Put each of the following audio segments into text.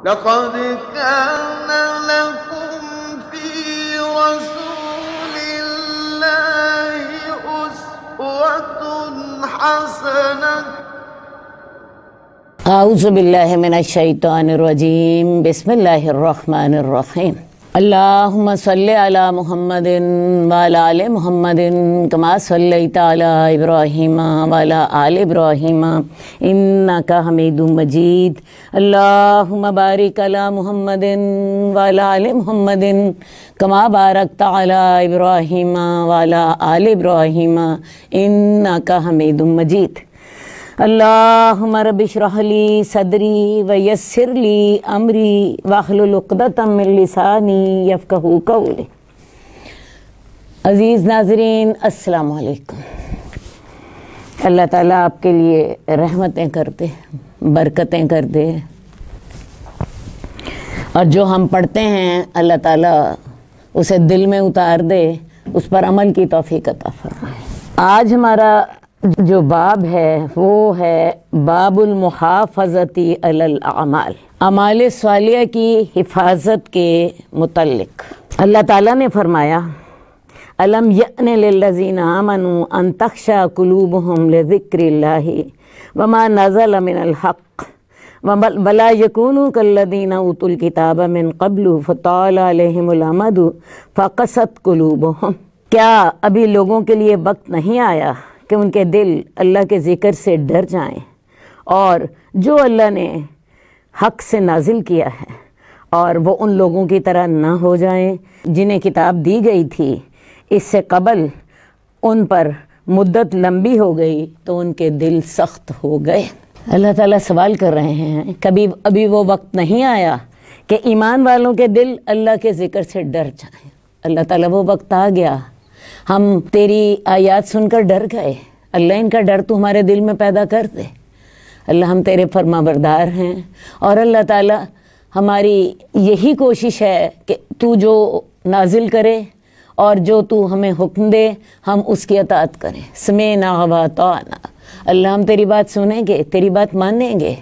لقد كان لكم في رسول الله أسوة حسنة اعوذ باللہ من الشیطان الرجیم بسم اللہ الرحمن الرحیم اللہم صلی علی محمد وعلی آل محمد کما صلیت علی ابراہیم وعلی آل ابراہیم انکا حمید مجید اللہم بارک علی محمد وعلی آل محمد کما بارکت علی ابراہیم وعلی آل ابراہیم انکا حمید مجید اللہم رب اشرح لی صدری ویسر لی امری واحلل عقدۃ من لسانی یفقہوا قولی۔ عزیز ناظرین السلام علیکم۔ اللہ تعالیٰ آپ کے لیے رحمتیں کر دے، برکتیں کر دے، اور جو ہم پڑھتے ہیں اللہ تعالیٰ اسے دل میں اتار دے، اس پر عمل کی توفیق عطا فرمائے۔ آج ہمارا جو باب ہے وہ ہے باب المحافظتی علی الاعمال، اعمال صالحہ کی حفاظت کے متعلق۔ اللہ تعالیٰ نے فرمایا الم یأن للذین آمنوا ان تخشع قلوبہم لذکر اللہ وما نزل من الحق ولا یکونوا کالذین اوتوا الکتاب من قبل فطال علیہم الامد فقست قلوبہم۔ کیا ابھی لوگوں کے لیے وقت نہیں آیا کہ ان کے دل اللہ کے ذکر سے ڈر جائیں، اور جو اللہ نے حق سے نازل کیا ہے اور وہ ان لوگوں کی طرح نہ ہو جائیں جنہیں کتاب دی گئی تھی اس سے قبل، ان پر مدت لمبی ہو گئی تو ان کے دل سخت ہو گئے۔ اللہ تعالیٰ سوال کر رہے ہیں کبھی ابھی وہ وقت نہیں آیا کہ ایمان والوں کے دل اللہ کے ذکر سے ڈر جائیں؟ اللہ تعالیٰ وہ وقت آ گیا، ہم تیری آیات سن کر ڈر گئے، اللہ ان کا ڈر تو ہمارے دل میں پیدا کر دے۔ اللہ ہم تیرے فرما بردار ہیں، اور اللہ تعالیٰ ہماری یہی کوشش ہے کہ تو جو نازل کرے اور جو تو ہمیں حکم دے ہم اس کی اطاعت کریں۔ سمعنا وأطعنا، اللہ ہم تیری بات سنیں گے، تیری بات مانیں گے۔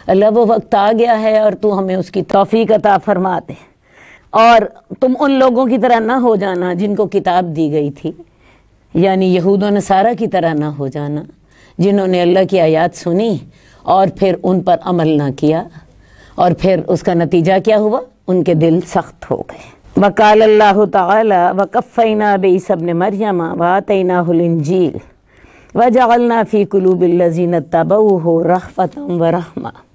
اللہ وہ وقت آ گیا ہے اور تو ہمیں اس کی توفیق عطا فرما دے، اور تم ان لوگوں کی طرح نہ ہو جانا جن کو کتاب دی گئی تھی، یعنی یہود و نصارہ کی طرح نہ ہو جانا جنہوں نے اللہ کی آیات سنی اور پھر ان پر عمل نہ کیا، اور پھر اس کا نتیجہ کیا ہوا؟ ان کے دل سخت ہو گئے۔ وقال اللہ تعالی وقفینا بعیسی ابن مریم وآتیناہ الانجیل وجعلنا فی قلوب الذین اتبعوہ رأفۃ ورحمۃ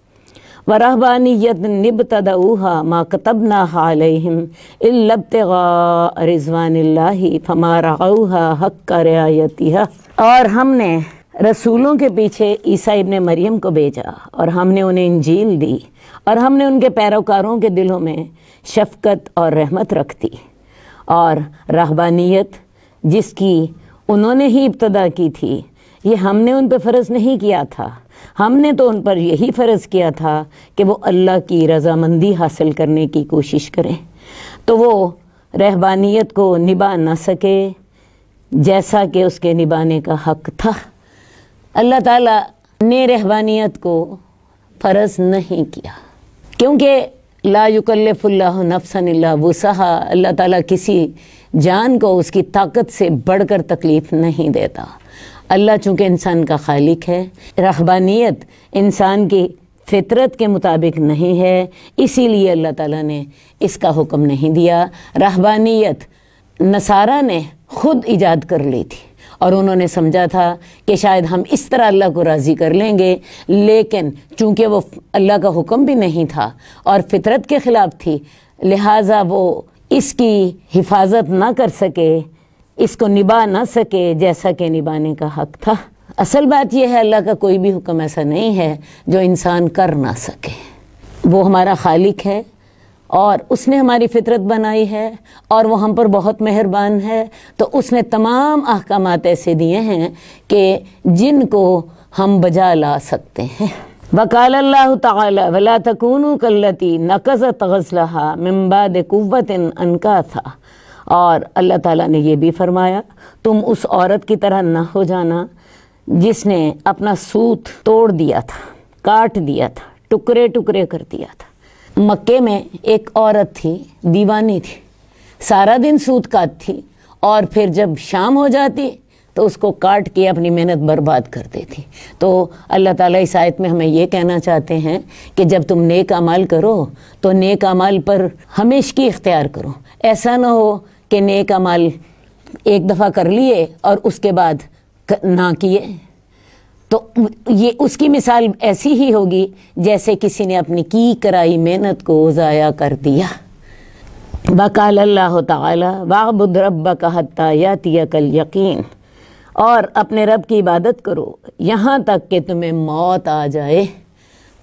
ورہبانیۃ ابتدعوها ما كتبناها علیہم الا ابتغاء رضوان اللہ فما رعوها حق رعایتها۔ اور ہم نے رسولوں کے پیچھے عیسیٰ ابن مریم کو بھیجا، اور ہم نے انہیں انجیل دی، اور ہم نے ان کے پیروکاروں کے دلوں میں شفقت اور رحمت رکھ دی، اور رہبانیت جس کی انہوں نے ہی ابتدا کی تھی یہ ہم نے ان پہ فرض نہیں کیا تھا، ہم نے تو ان پر یہی فرض کیا تھا کہ وہ اللہ کی رضامندی حاصل کرنے کی کوشش کریں، تو وہ رہبانیت کو نبھا نہ سکے جیسا کہ اس کے نبھانے کا حق تھا۔ اللہ تعالیٰ نے رہبانیت کو فرض نہیں کیا، کیونکہ لا یکلف اللہ نفسا الا وسعہا، اللہ تعالیٰ کسی جان کو اس کی طاقت سے بڑھ کر تکلیف نہیں دیتا۔ اللہ چونکہ انسان کا خالق ہے، رہبانیت انسان کی فطرت کے مطابق نہیں ہے، اسی لیے اللہ تعالیٰ نے اس کا حکم نہیں دیا۔ رہبانیت نصارہ نے خود ایجاد کر لی تھی، اور انہوں نے سمجھا تھا کہ شاید ہم اس طرح اللہ کو راضی کر لیں گے، لیکن چونکہ وہ اللہ کا حکم بھی نہیں تھا اور فطرت کے خلاف تھی، لہٰذا وہ اس کی حفاظت نہ کر سکے، اس کو نبھا نہ سکے جیسا کہ نبھانے کا حق تھا۔ اصل بات یہ ہے اللہ کا کوئی بھی حکم ایسا نہیں ہے جو انسان کر نہ سکے۔ وہ ہمارا خالق ہے، اور اس نے ہماری فطرت بنائی ہے، اور وہ ہم پر بہت مہربان ہے، تو اس نے تمام احکامات ایسے دیے ہیں کہ جن کو ہم بجا لا سکتے ہیں۔ وقال اللہ تعالی ولا تکونوا کاللتی نقضت غزلها من بعد قوۃ انکاثا، اور اللہ تعالیٰ نے یہ بھی فرمایا تم اس عورت کی طرح نہ ہو جانا جس نے اپنا سوت توڑ دیا تھا، کاٹ دیا تھا، ٹکڑے ٹکڑے کر دیا تھا۔ مکے میں ایک عورت تھی، دیوانی تھی، سارا دن سود کاٹ تھی، اور پھر جب شام ہو جاتی تو اس کو کاٹ کے اپنی محنت برباد کر دیتی۔ تو اللہ تعالیٰ اس آیت میں ہمیں یہ کہنا چاہتے ہیں کہ جب تم نیک اعمال کرو تو نیک اعمال پر ہمیشگی اختیار کرو، ایسا نہ ہو کہ نیک اعمال ایک دفعہ کر لیے اور اس کے بعد نہ کیے، تو یہ اس کی مثال ایسی ہی ہوگی جیسے کسی نے اپنی کی کرائی محنت کو ضائع کر دیا۔ وقال اللہ تعالی واعبد ربک حتی یاتیک الیقین، اور اپنے رب کی عبادت کرو یہاں تک کہ تمہیں موت آ جائے۔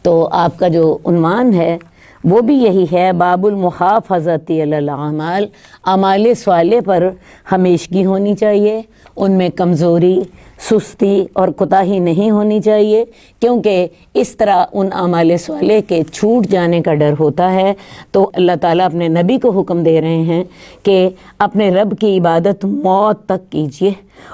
تو آپ کا جو عنوان ہے وہ بھی یہی ہے، باب المحافظۃ علی الاعمال، اعمال صالح پر ہمیشگی ہونی چاہیے، ان میں کمزوری، سستی اور کوتاہی نہیں ہونی چاہیے، کیونکہ اس طرح ان اعمال صالح کے چھوٹ جانے کا ڈر ہوتا ہے۔ تو اللہ تعالیٰ اپنے نبی کو حکم دے رہے ہیں کہ اپنے رب کی عبادت موت تک کیجیے،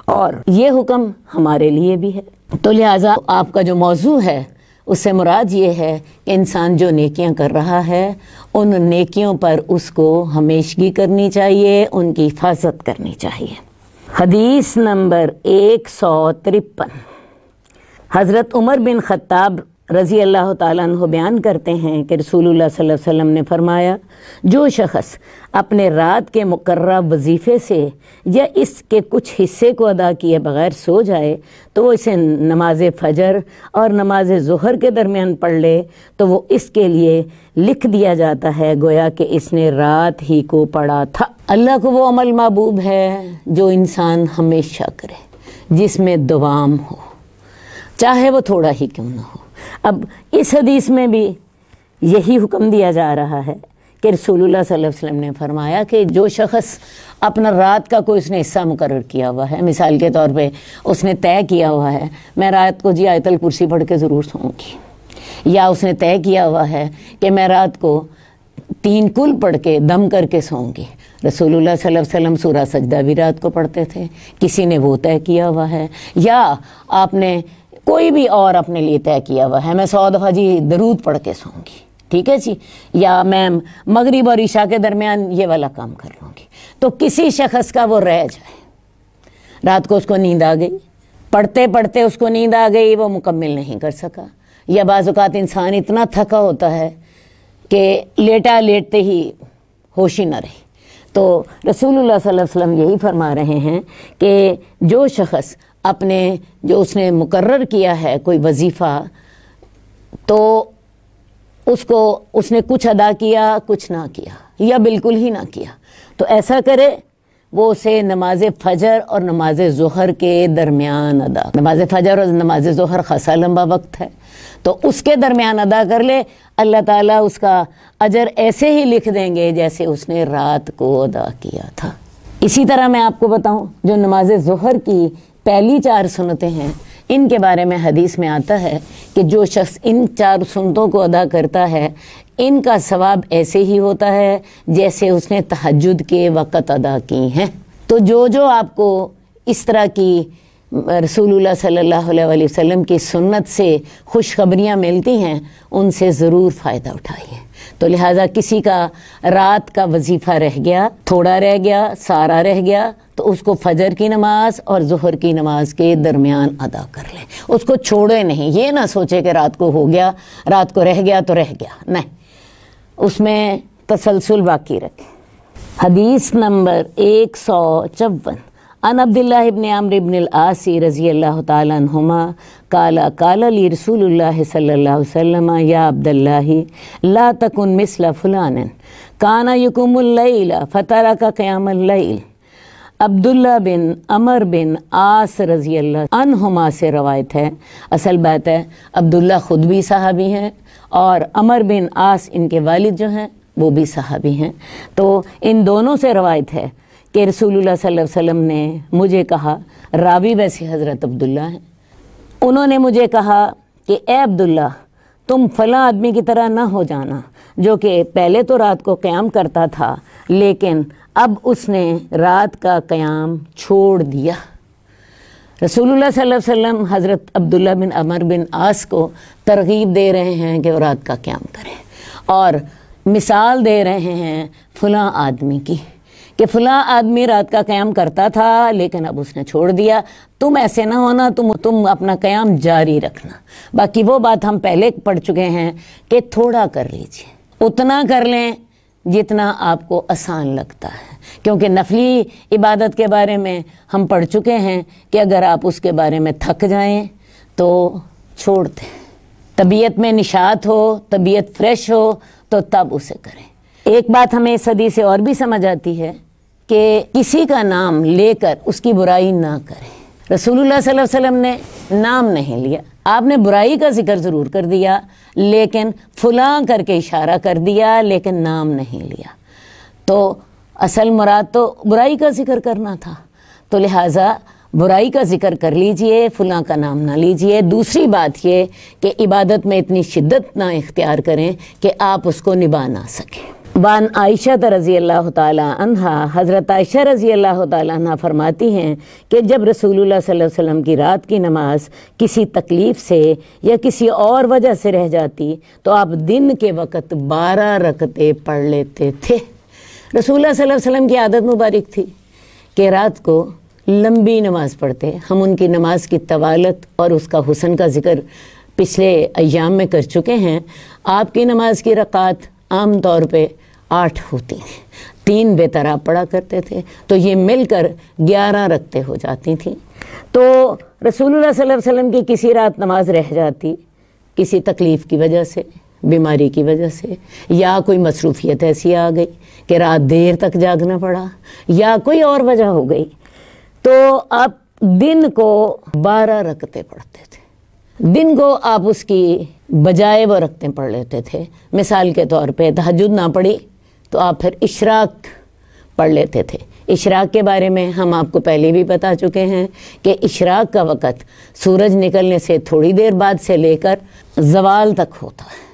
اور یہ حکم ہمارے لیے بھی ہے۔ تو لہٰذا آپ کا جو موضوع ہے اس سے مراد یہ ہے کہ انسان جو نیکیاں کر رہا ہے ان نیکیوں پر اس کو ہمیشگی کرنی چاہیے، ان کی حفاظت کرنی چاہیے۔ حدیث نمبر 153، حضرت عمر بن خطاب رضی اللہ تعالیٰ عنہ بیان کرتے ہیں کہ رسول اللہ صلی اللہ علیہ وسلم نے فرمایا، جو شخص اپنے رات کے مقررہ وظیفے سے یا اس کے کچھ حصے کو ادا کیے بغیر سو جائے تو وہ اسے نماز فجر اور نماز ظہر کے درمیان پڑھ لے تو وہ اس کے لیے لکھ دیا جاتا ہے گویا کہ اس نے رات ہی کو پڑھا تھا۔ اللہ کو وہ عمل محبوب ہے جو انسان ہمیشہ کرے، جس میں دوام ہو، چاہے وہ تھوڑا ہی کیوں نہ ہو۔ اب اس حدیث میں بھی یہی حکم دیا جا رہا ہے کہ رسول اللہ صلی اللہ علیہ وسلم نے فرمایا کہ جو شخص اپنا رات کا کوئی اس نے حصہ مقرر کیا ہوا ہے، مثال کے طور پہ اس نے طے کیا ہوا ہے میں رات کو آیت الکرسی پڑھ کے ضرور سوؤں گی، یا اس نے طے کیا ہوا ہے کہ میں رات کو 3 کل پڑھ کے دم کر کے سوؤں گی۔ رسول اللہ صلی اللہ علیہ وسلم سورہ سجدہ بھی رات کو پڑھتے تھے، کسی نے وہ طے کیا ہوا ہے، یا آپ نے کوئی بھی اور اپنے لیے طے کیا ہوا ہے میں 100 دفعہ درود پڑھ کے سوؤں گی، ٹھیک ہے جی، یا میں مغرب اور عشاء کے درمیان یہ والا کام کر لوں گی۔ تو کسی شخص کا وہ رہ جائے، رات کو اس کو نیند آ گئی، پڑھتے پڑھتے اس کو نیند آ گئی، وہ مکمل نہیں کر سکا، یا بعض اوقات انسان اتنا تھکا ہوتا ہے کہ لیٹتے ہی ہوش ہی نہ رہی۔ تو رسول اللہ صلی اللہ علیہ وسلم یہی فرما رہے ہیں کہ جو شخص اپنے جو اس نے مقرر کیا ہے کوئی وظیفہ، تو اس نے کچھ ادا کیا کچھ نہ کیا یا بالکل ہی نہ کیا، تو ایسا کرے وہ اسے نماز فجر اور نماز ظہر کے درمیان ادا، نماز فجر اور نماز ظہر خاصا لمبا وقت ہے، تو اس کے درمیان ادا کر لے، اللہ تعالیٰ اس کا اجر ایسے ہی لکھ دیں گے جیسے اس نے رات کو ادا کیا تھا۔ اسی طرح میں آپ کو بتاؤں، جو نماز ظہر کی پہلی 4 سنتیں ہیں، ان کے بارے میں حدیث میں آتا ہے کہ جو شخص ان 4 سنتوں کو ادا کرتا ہے ان کا ثواب ایسے ہی ہوتا ہے جیسے اس نے تہجد کے وقت ادا کی ہیں۔ تو جو آپ کو اس طرح کی رسول اللہ صلی اللہ علیہ وسلم کی سنت سے خوشخبریاں ملتی ہیں ان سے ضرور فائدہ اٹھائیے۔ تو لہٰذا کسی کا رات کا وظیفہ رہ گیا، تھوڑا رہ گیا، سارا رہ گیا، تو اس کو فجر کی نماز اور ظہر کی نماز کے درمیان ادا کر لیں، اس کو چھوڑے نہیں، یہ نہ سوچے کہ رات کو ہو گیا، رات کو رہ گیا تو رہ گیا، نہیں، اس میں تسلسل باقی رکھیں۔ حدیث نمبر 154، عن عبداللہ ابن عمرو ابن العاص رضی اللہ تعالیٰ عنہما قال لی رسول اللہ صلی اللہ علیہ وسلم یا عبداللہ لا تکن مثل فلان کان یقوم اللیل فترک قیام اللیل۔ عبداللہ بن عمر بن عاص رضی اللہ عنہما سے روایت ہے، اصل بات ہے عبداللہ خود بھی صحابی ہیں اور عمر بن عاص ان کے والد جو ہیں وہ بھی صحابی ہیں، تو ان دونوں سے روایت ہے کہ رسول اللہ صلی اللہ علیہ وسلم نے مجھے کہا، راوی ویسے حضرت عبداللہ ہیں، انہوں نے مجھے کہا کہ اے عبداللہ تم فلاں آدمی کی طرح نہ ہو جانا جو کہ پہلے تو رات کو قیام کرتا تھا لیکن اب اس نے رات کا قیام چھوڑ دیا۔ رسول اللہ صلی اللہ علیہ وسلم حضرت عبداللہ بن عمر بن عاص کو ترغیب دے رہے ہیں کہ وہ رات کا قیام کریں، اور مثال دے رہے ہیں فلاں آدمی کی کہ فلاں آدمی رات کا قیام کرتا تھا لیکن اب اس نے چھوڑ دیا، تم ایسے نہ ہونا، تم اپنا قیام جاری رکھنا۔ باقی وہ بات ہم پہلے پڑھ چکے ہیں کہ تھوڑا کر لیجئے، اتنا کر لیں جتنا آپ کو آسان لگتا ہے، کیونکہ نفلی عبادت کے بارے میں ہم پڑھ چکے ہیں کہ اگر آپ اس کے بارے میں تھک جائیں تو چھوڑ دیں، طبیعت میں نشاط ہو، طبیعت فریش ہو تو تب اسے کریں۔ ایک بات ہمیں اس حدیث سے اور بھی سمجھ آتی ہے کہ کسی کا نام لے کر اس کی برائی نہ کریں۔ رسول اللہ صلی اللہ علیہ وسلم نے نام نہیں لیا، آپ نے برائی کا ذکر ضرور کر دیا لیکن فلاں کر کے اشارہ کر دیا لیکن نام نہیں لیا، تو اصل مراد تو برائی کا ذکر کرنا تھا، تو لہٰذا برائی کا ذکر کر لیجئے، فلاں کا نام نہ لیجئے۔ دوسری بات یہ کہ عبادت میں اتنی شدت نہ اختیار کریں کہ آپ اس کو نبھا نہ سکیں۔ وان عائشہ رضی اللہ تعالی عنہا، حضرت عائشہ رضی اللہ تعالی عنہا فرماتی ہیں کہ جب رسول اللہ صلی اللہ علیہ وسلم کی رات کی نماز کسی تکلیف سے یا کسی اور وجہ سے رہ جاتی تو آپ دن کے وقت 12 رکعتیں پڑھ لیتے تھے۔ رسول اللہ صلی اللہ علیہ وسلم کی عادت مبارک تھی کہ رات کو لمبی نماز پڑھتے۔ ہم ان کی نماز کی طوالت اور اس کا حسن کا ذکر پچھلے ایام میں کر چکے ہیں۔ آپ کی نماز کی رکعات عام طور پہ 8 ہوتی ہیں، 3 بے طرح پڑھا کرتے تھے، تو یہ مل کر 11 رکعتیں ہو جاتی تھیں۔ تو رسول اللہ صلی اللہ علیہ وسلم کی کسی رات نماز رہ جاتی کسی تکلیف کی وجہ سے، بیماری کی وجہ سے، یا کوئی مصروفیت ایسی آ گئی کہ رات دیر تک جاگنا پڑا، یا کوئی اور وجہ ہو گئی، تو آپ دن کو 12 رکعتیں پڑھتے تھے۔ دن کو آپ اس کی بجائے وہ رکعتیں پڑھ لیتے تھے۔ مثال کے طور پہ تہجد نہ پڑھی تو آپ پھر اشراق پڑھ لیتے تھے۔ اشراق کے بارے میں ہم آپ کو پہلے بھی بتا چکے ہیں کہ اشراق کا وقت سورج نکلنے سے تھوڑی دیر بعد سے لے کر زوال تک ہوتا ہے۔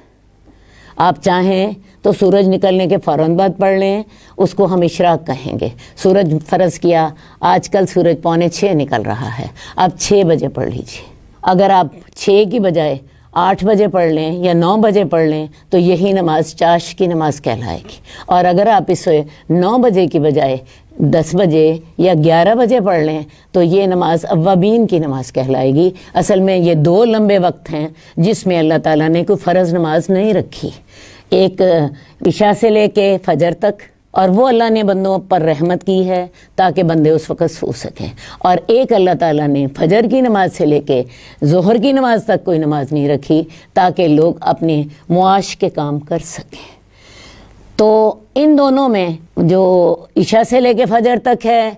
آپ چاہیں تو سورج نکلنے کے فوراً بعد پڑھ لیں، اس کو ہم اشراق کہیں گے۔ سورج فرض کیا آج کل سورج 5:45 نکل رہا ہے، آپ 6 بجے پڑھ لیجیے۔ اگر آپ 6 کی بجائے 8 بجے پڑھ لیں یا 9 بجے پڑھ لیں تو یہی نماز چاش کی نماز کہلائے گی، اور اگر آپ اسے 9 بجے کی بجائے 10 بجے یا 11 بجے پڑھ لیں تو یہ نماز اوابین کی نماز کہلائے گی۔ اصل میں یہ 2 لمبے وقت ہیں جس میں اللہ تعالیٰ نے کوئی فرض نماز نہیں رکھی، ایک عشاء سے لے کے فجر تک، اور وہ اللہ نے بندوں پر رحمت کی ہے تاکہ بندے اس وقت سو سکیں، اور ایک اللہ تعالیٰ نے فجر کی نماز سے لے کے ظہر کی نماز تک کوئی نماز نہیں رکھی تاکہ لوگ اپنے معاش کے کام کر سکیں۔ تو ان دونوں میں جو عشاء سے لے کے فجر تک ہے،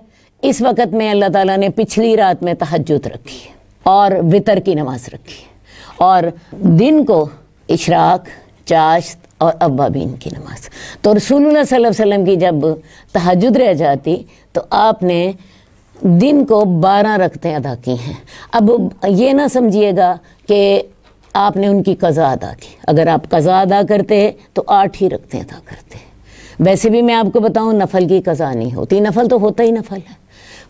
اس وقت میں اللہ تعالیٰ نے پچھلی رات میں تہجد رکھی اور وتر کی نماز رکھی، اور دن کو اشراق، چاشت اور اوابین کی نماز۔ تو رسول اللہ صلی اللہ علیہ وسلم کی جب تہجد رہ جاتی تو آپ نے دن کو 12 رکعتیں ادا کی ہیں۔ اب یہ نہ سمجھیے گا کہ آپ نے ان کی قضا ادا کی، اگر آپ قضا ادا کرتے تو 8 ہی رکعتیں ادا کرتے۔ ویسے بھی میں آپ کو بتاؤں نفل کی قضا نہیں ہوتی، نفل تو ہوتا ہی نفل ہے،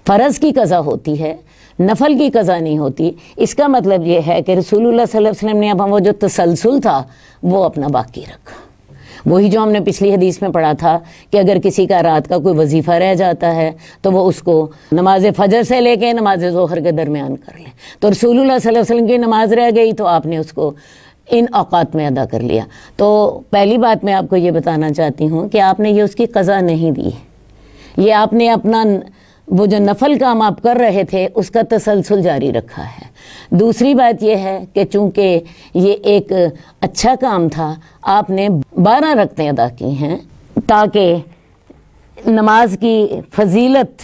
فرض کی قضا ہوتی ہے، نفل کی قضا نہیں ہوتی۔ اس کا مطلب یہ ہے کہ رسول اللہ صلی اللہ علیہ وسلم نے اب وہ جو تسلسل تھا وہ اپنا باقی رکھا، وہی جو ہم نے پچھلی حدیث میں پڑھا تھا کہ اگر کسی کا رات کا کوئی وظیفہ رہ جاتا ہے تو وہ اس کو نماز فجر سے لے کے نماز ظہر کے درمیان کر لے، تو رسول اللہ صلی اللہ علیہ وسلم کی نماز رہ گئی تو آپ نے اس کو ان اوقات میں ادا کر لیا۔ تو پہلی بات میں آپ کو یہ بتانا چاہتی ہوں کہ آپ نے یہ اس کی قضا نہیں دی، یہ آپ نے اپنا وہ جو نفل کام آپ کر رہے تھے اس کا تسلسل جاری رکھا ہے۔ دوسری بات یہ ہے کہ چونکہ یہ ایک اچھا کام تھا، آپ نے 12 رکعتیں ادا کی ہیں تاکہ نماز کی فضیلت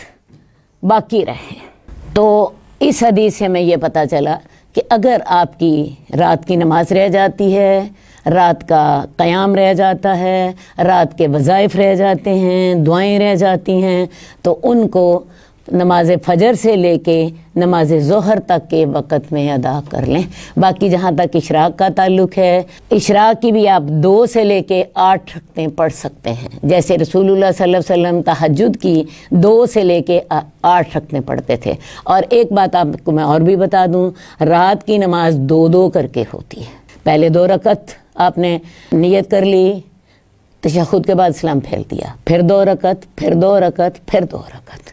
باقی رہے۔ تو اس حدیث سے ہمیں یہ پتہ چلا کہ اگر آپ کی رات کی نماز رہ جاتی ہے، رات کا قیام رہ جاتا ہے، رات کے وظائف رہ جاتے ہیں، دعائیں رہ جاتی ہیں، تو ان کو نماز فجر سے لے کے نماز ظہر تک کے وقت میں ادا کر لیں۔ باقی جہاں تک اشراق کا تعلق ہے، اشراق کی بھی آپ 2 سے لے کے 8 رکعتیں پڑھ سکتے ہیں، جیسے رسول اللہ صلی اللہ علیہ وسلم تہجد کی 2 سے لے کے 8 رکعتیں پڑھتے تھے۔ اور ایک بات آپ کو میں اور بھی بتا دوں، رات کی نماز 2 کر کے ہوتی ہے، پہلے 2 رکعت آپ نے نیت کر لی تشہد کے بعد سلام پھیر دیا، پھر 2 رکعت، پھر 2 رکعت، پھر 2 رکعت۔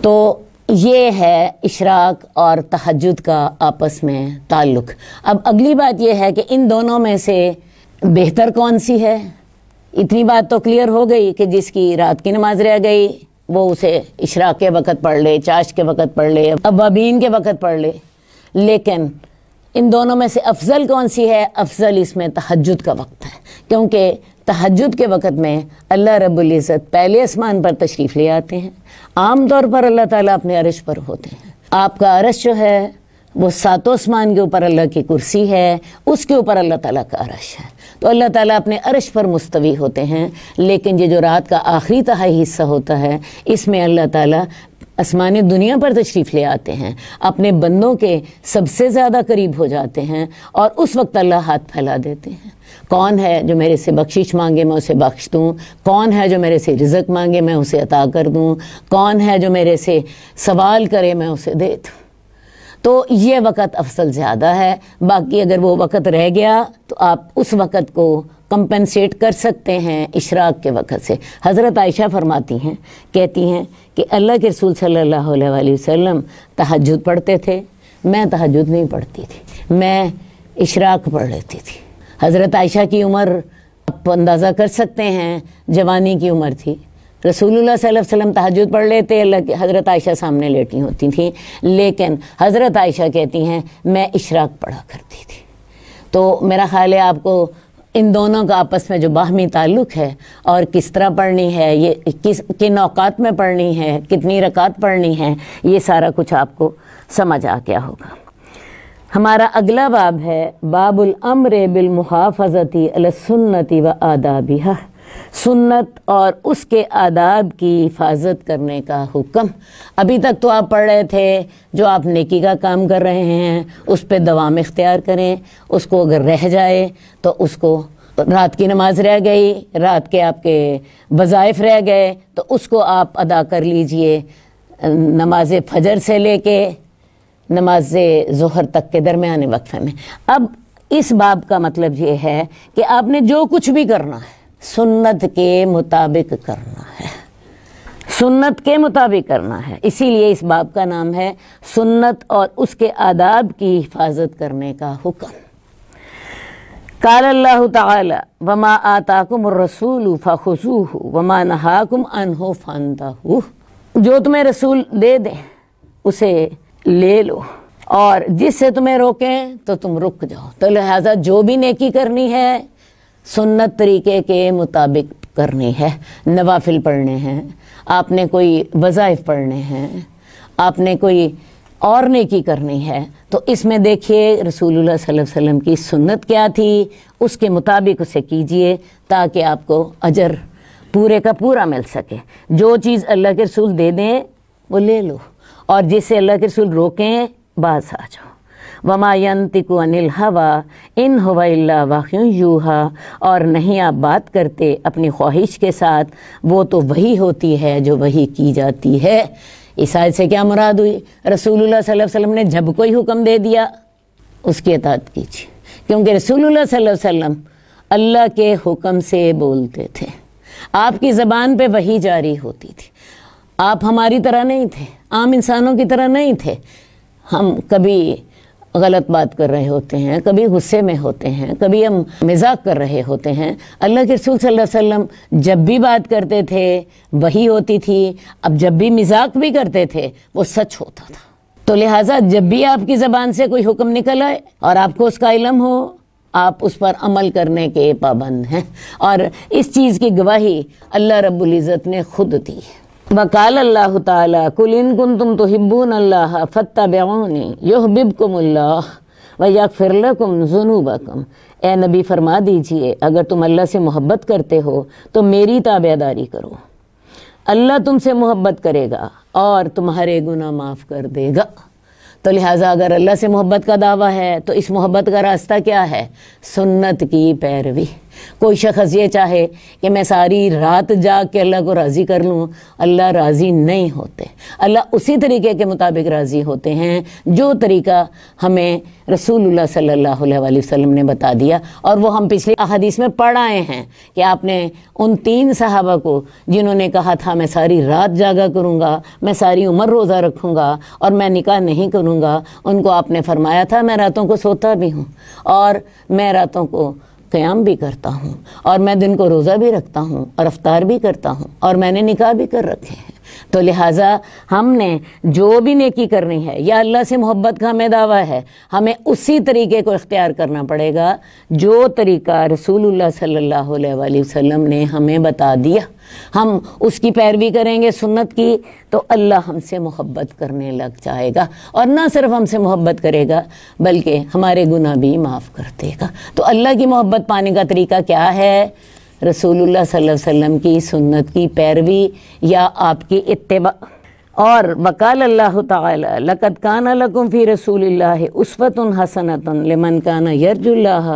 تو یہ ہے اشراق اور تہجد کا آپس میں تعلق۔ اب اگلی بات یہ ہے کہ ان دونوں میں سے بہتر کون سی ہے؟ اتنی بات تو کلیئر ہو گئی کہ جس کی رات کی نماز رہ گئی وہ اسے اشراق کے وقت پڑھ لے، چاشت کے وقت پڑھ لے، اوابین کے وقت پڑھ لے۔ لیکن ان دونوں میں سے افضل کون سی ہے؟ افضل اس میں تہجد کا وقت ہے، کیونکہ تہجد کے وقت میں اللہ رب العزت پہلے آسمان پر تشریف لے آتے ہیں۔ عام طور پر اللہ تعالیٰ اپنے عرش پر ہوتے ہیں۔ آپ کا عرش جو ہے وہ 7 آسمان کے اوپر اللہ کی کرسی ہے، اس کے اوپر اللہ تعالیٰ کا عرش ہے۔ تو اللہ تعالیٰ اپنے عرش پر مستوی ہوتے ہیں، لیکن یہ جو رات کا آخری تہائی حصہ ہوتا ہے اس میں اللہ تعالیٰ آسمان دنیا پر تشریف لے آتے ہیں، اپنے بندوں کے سب سے زیادہ قریب ہو جاتے ہیں، اور اس وقت اللہ ہاتھ پھیلا دیتے ہیں۔ کون ہے جو میرے سے بخشش مانگے میں اسے بخش دوں، کون ہے جو میرے سے رزق مانگے میں اسے عطا کر دوں، کون ہے جو میرے سے سوال کرے میں اسے دے دوں۔ تو یہ وقت افضل زیادہ ہے۔ باقی اگر وہ وقت رہ گیا تو آپ اس وقت کو کمپنسیٹ کر سکتے ہیں اشراق کے وقت سے۔ حضرت عائشہ فرماتی ہیں، کہتی ہیں کہ اللہ کے رسول صلی اللہ علیہ وآلہ وسلم تہجد پڑھتے تھے، میں تہجد نہیں پڑھتی تھی، میں اشراق پڑھ لیتی تھی۔ حضرت عائشہ کی عمر آپ اندازہ کر سکتے ہیں، جوانی کی عمر تھی۔ رسول اللہ صلی اللہ علیہ وسلم تہجد پڑھ لیتے، حضرت عائشہ سامنے لیٹی ہوتی تھیں، لیکن حضرت عائشہ کہتی ہیں میں اشراق پڑھا کرتی تھی۔ تو میرا خیال ہے آپ کو ان دونوں کا آپس میں جو باہمی تعلق ہے اور کس طرح پڑھنی ہے، یہ کن اوقات میں پڑھنی ہے، کتنی رکعت پڑھنی ہے، یہ سارا کچھ آپ کو سمجھ آ گیا ہوگا۔ ہمارا اگلا باب ہے باب الامر بالمحافظۃ علی السنۃ و آدابہا، سنت اور اس کے آداب کی حفاظت کرنے کا حکم۔ ابھی تک تو آپ پڑھ رہے تھے جو آپ نیکی کا کام کر رہے ہیں اس پہ دوام اختیار کریں، اس کو اگر رہ جائے تو اس کو، رات کی نماز رہ گئی، رات کے آپ کے وظائف رہ گئے تو اس کو آپ ادا کر لیجئے، نماز فجر سے لے کے نماز ظہر تک کے درمیانے وقفے میں۔ اب اس باب کا مطلب یہ ہے کہ آپ نے جو کچھ بھی کرنا ہے سنت کے مطابق کرنا ہے، سنت کے مطابق کرنا ہے۔ اسی لیے اس باب کا نام ہے سنت اور اس کے آداب کی حفاظت کرنے کا حکم۔ قال اللہ تعالی وما آتاکم الرسول فخذوہ وما نہاکم عنہ فانتہوا، جو تمہیں رسول دے دیں اسے لے لو اور جس سے تمہیں روکیں تو تم رک جاؤ۔ تو لہٰذا جو بھی نیکی کرنی ہے سنت طریقے کے مطابق کرنی ہے۔ نوافل پڑھنے ہیں، آپ نے کوئی وظائف پڑھنے ہیں، آپ نے کوئی اور نیکی کرنی ہے تو اس میں دیکھیے رسول اللہ صلی اللہ علیہ وسلم کی سنت کیا تھی، اس کے مطابق اسے کیجئے تاکہ آپ کو اجر پورے کا پورا مل سکے۔ جو چیز اللہ کے رسول دے دیں وہ لے لو، اور جس سے اللہ کے رسول روکیں باز آ جاؤ۔ وما ينطق عن الهوى ان هو الا وحی یوحی، اور نہیں آپ بات کرتے اپنی خواہش کے ساتھ، وہ تو وہی ہوتی ہے جو وحی کی جاتی ہے۔ اس آیت سے کیا مراد ہوئی؟ رسول اللہ صلی اللہ علیہ وسلم نے جب کوئی حکم دے دیا اس کی اطاعت کیجیے، کیونکہ رسول اللہ صلی اللہ علیہ وسلم اللہ کے حکم سے بولتے تھے، آپ کی زبان پہ وحی جاری ہوتی تھی۔ آپ ہماری طرح نہیں تھے، عام انسانوں کی طرح نہیں تھے۔ ہم کبھی غلط بات کر رہے ہوتے ہیں، کبھی غصے میں ہوتے ہیں، کبھی ہم مذاق کر رہے ہوتے ہیں۔ اللہ کے رسول صلی اللہ علیہ وسلم جب بھی بات کرتے تھے وہی ہوتی تھی، اب جب بھی مذاق بھی کرتے تھے وہ سچ ہوتا تھا۔ تو لہٰذا جب بھی آپ کی زبان سے کوئی حکم نکل آئے اور آپ کو اس کا علم ہو، آپ اس پر عمل کرنے کے پابند ہیں، اور اس چیز کی گواہی اللہ رب العزت نے خود دی ہے۔ وقال اللہ تعالی قل ان کنتم تحبون اللہ فاتبعونی یحببکم اللہ ویغفر لکم ذنوبکم، اے نبی فرما دیجئے اگر تم اللہ سے محبت کرتے ہو تو میری تابعداری کرو، اللہ تم سے محبت کرے گا اور تمہارے گناہ معاف کر دے گا۔ تو لہٰذا اگر اللہ سے محبت کا دعویٰ ہے تو اس محبت کا راستہ کیا ہے؟ سنت کی پیروی۔ کوئی شخص یہ چاہے کہ میں ساری رات جاگ کے اللہ کو راضی کر لوں، اللہ راضی نہیں ہوتے۔ اللہ اسی طریقے کے مطابق راضی ہوتے ہیں جو طریقہ ہمیں رسول اللہ صلی اللہ علیہ وآلہ وسلم نے بتا دیا، اور وہ ہم پچھلی احادیث میں پڑھ آئے ہیں کہ آپ نے ان 3 صحابہ کو جنہوں نے کہا تھا میں ساری رات جاگا کروں گا، میں ساری عمر روزہ رکھوں گا اور میں نکاح نہیں کروں گا، ان کو آپ نے فرمایا تھا میں راتوں کو سوتا بھی ہوں اور میں راتوں کو قیام بھی کرتا ہوں اور میں دن کو روزہ بھی رکھتا ہوں اور افطار بھی کرتا ہوں اور میں نے نکاح بھی کر رکھے ہیں۔ تو لہٰذا ہم نے جو بھی نیکی کرنی ہے یا اللہ سے محبت کا ہمیں دعویٰ ہے، ہمیں اسی طریقے کو اختیار کرنا پڑے گا جو طریقہ رسول اللہ صلی اللہ علیہ وآلہ وسلم نے ہمیں بتا دیا۔ ہم اس کی پیروی کریں گے سنت کی تو اللہ ہم سے محبت کرنے لگ جائے گا، اور نہ صرف ہم سے محبت کرے گا بلکہ ہمارے گناہ بھی معاف کر دے گا۔ تو اللہ کی محبت پانے کا طریقہ کیا ہے؟ رسول اللہ صلی اللہ علیہ وسلم کی سنت کی پیروی یا آپ کی اتباع۔ اور وقال اللہ تعالی لقد کان لکم فی رسول اللہ اسوۃ حسنۃ لمن کان یرجو اللہ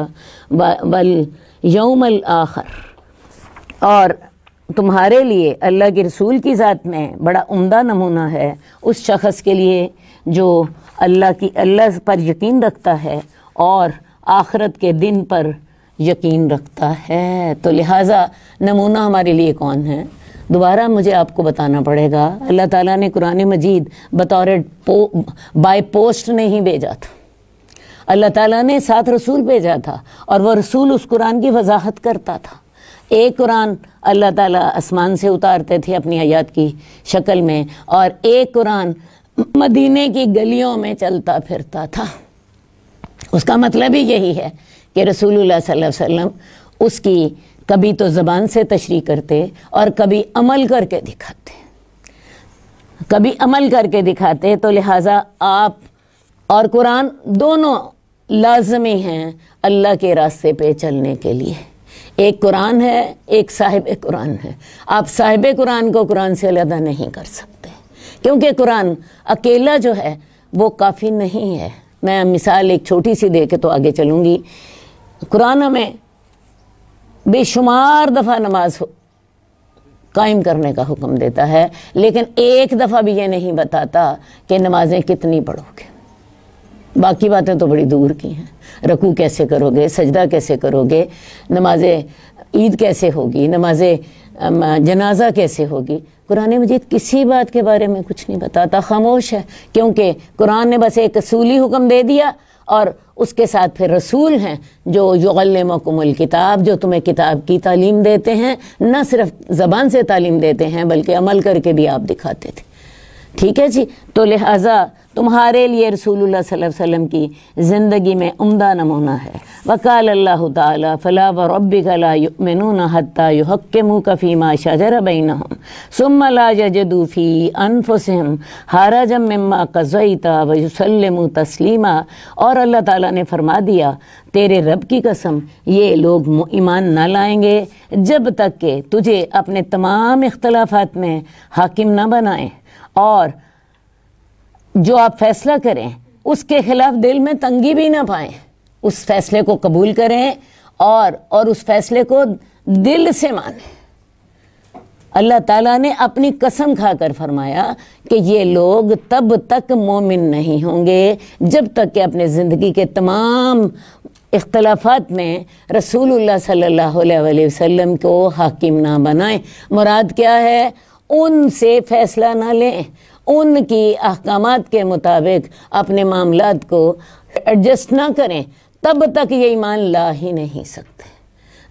والیوم الآخر، اور تمہارے لیے اللہ کے رسول کی ذات میں بڑا عمدہ نمونہ ہے اس شخص کے لیے جو اللہ پر یقین رکھتا ہے اور آخرت کے دن پر یقین رکھتا ہے۔ تو لہٰذا نمونہ ہمارے لیے کون ہے؟ دوبارہ مجھے آپ کو بتانا پڑے گا، اللہ تعالیٰ نے قرآن مجید بطور بائی پوسٹ نہیں بھیجا تھا، اللہ تعالیٰ نے 7 رسول بھیجا تھا، اور وہ رسول اس قرآن کی وضاحت کرتا تھا۔ ایک قرآن اللہ تعالیٰ آسمان سے اتارتے تھے اپنی آیات کی شکل میں، اور ایک قرآن مدینے کی گلیوں میں چلتا پھرتا تھا۔ اس کا مطلب ہی یہی ہے کہ رسول اللہ صلی اللہ علیہ وسلم اس کی کبھی تو زبان سے تشریح کرتے اور کبھی عمل کر کے دکھاتے، تو لہٰذا آپ اور قرآن دونوں لازمی ہیں اللہ کے راستے پہ چلنے کے لیے۔ ایک قرآن ہے، ایک صاحب قرآن ہے۔ آپ صاحب قرآن کو قرآن سے علیحدہ نہیں کر سکتے، کیونکہ قرآن اکیلا جو ہے وہ کافی نہیں ہے۔ میں مثال ایک چھوٹی سی دے کے تو آگے چلوں گی۔ قرآن ہمیں بے شمار دفعہ نماز قائم کرنے کا حکم دیتا ہے، لیکن ایک دفعہ بھی یہ نہیں بتاتا کہ نمازیں کتنی پڑھو گے۔ باقی باتیں تو بڑی دور کی ہیں، رکوع کیسے کرو گے، سجدہ کیسے کرو گے، نماز عید کیسے ہوگی، نماز جنازہ کیسے ہوگی۔ قرآن مجید کسی بات کے بارے میں کچھ نہیں بتاتا، خاموش ہے، کیونکہ قرآن نے بس ایک اصولی حکم دے دیا، اور اس کے ساتھ پھر رسول ہیں جو یعلمکم الکتاب، جو تمہیں کتاب کی تعلیم دیتے ہیں، نہ صرف زبان سے تعلیم دیتے ہیں بلکہ عمل کر کے بھی آپ دکھاتے تھے۔ ٹھیک ہے جی، تو لہٰذا تمہارے لیے رسول اللہ صلی اللہ علیہ وسلم کی زندگی میں عمدہ نمونہ ہے۔ وقال اللہ تعالی فلا وربک لا یؤمنون حتی یحکموک فیما شجر بینہم ثم لا یجدوا فی انفسہم حرجا مما قضیت ویسلموا تسلیما۔ اور اللہ تعالیٰ نے فرما دیا تیرے رب کی قسم یہ لوگ ایمان نہ لائیں گے جب تک کہ تجھے اپنے تمام اختلافات میں حاکم نہ بنائیں، اور جو آپ فیصلہ کریں اس کے خلاف دل میں تنگی بھی نہ پائیں، اس فیصلے کو قبول کریں اور اس فیصلے کو دل سے مانیں۔ اللہ تعالیٰ نے اپنی قسم کھا کر فرمایا کہ یہ لوگ تب تک مومن نہیں ہوں گے جب تک کہ اپنے زندگی کے تمام اختلافات میں رسول اللہ صلی اللہ علیہ وآلہ وسلم کو حاکم نہ بنائیں۔ مراد کیا ہے؟ ان سے فیصلہ نہ لیں، ان کی احکامات کے مطابق اپنے معاملات کو ایڈجسٹ نہ کریں، تب تک یہ ایمان لا ہی نہیں سکتے۔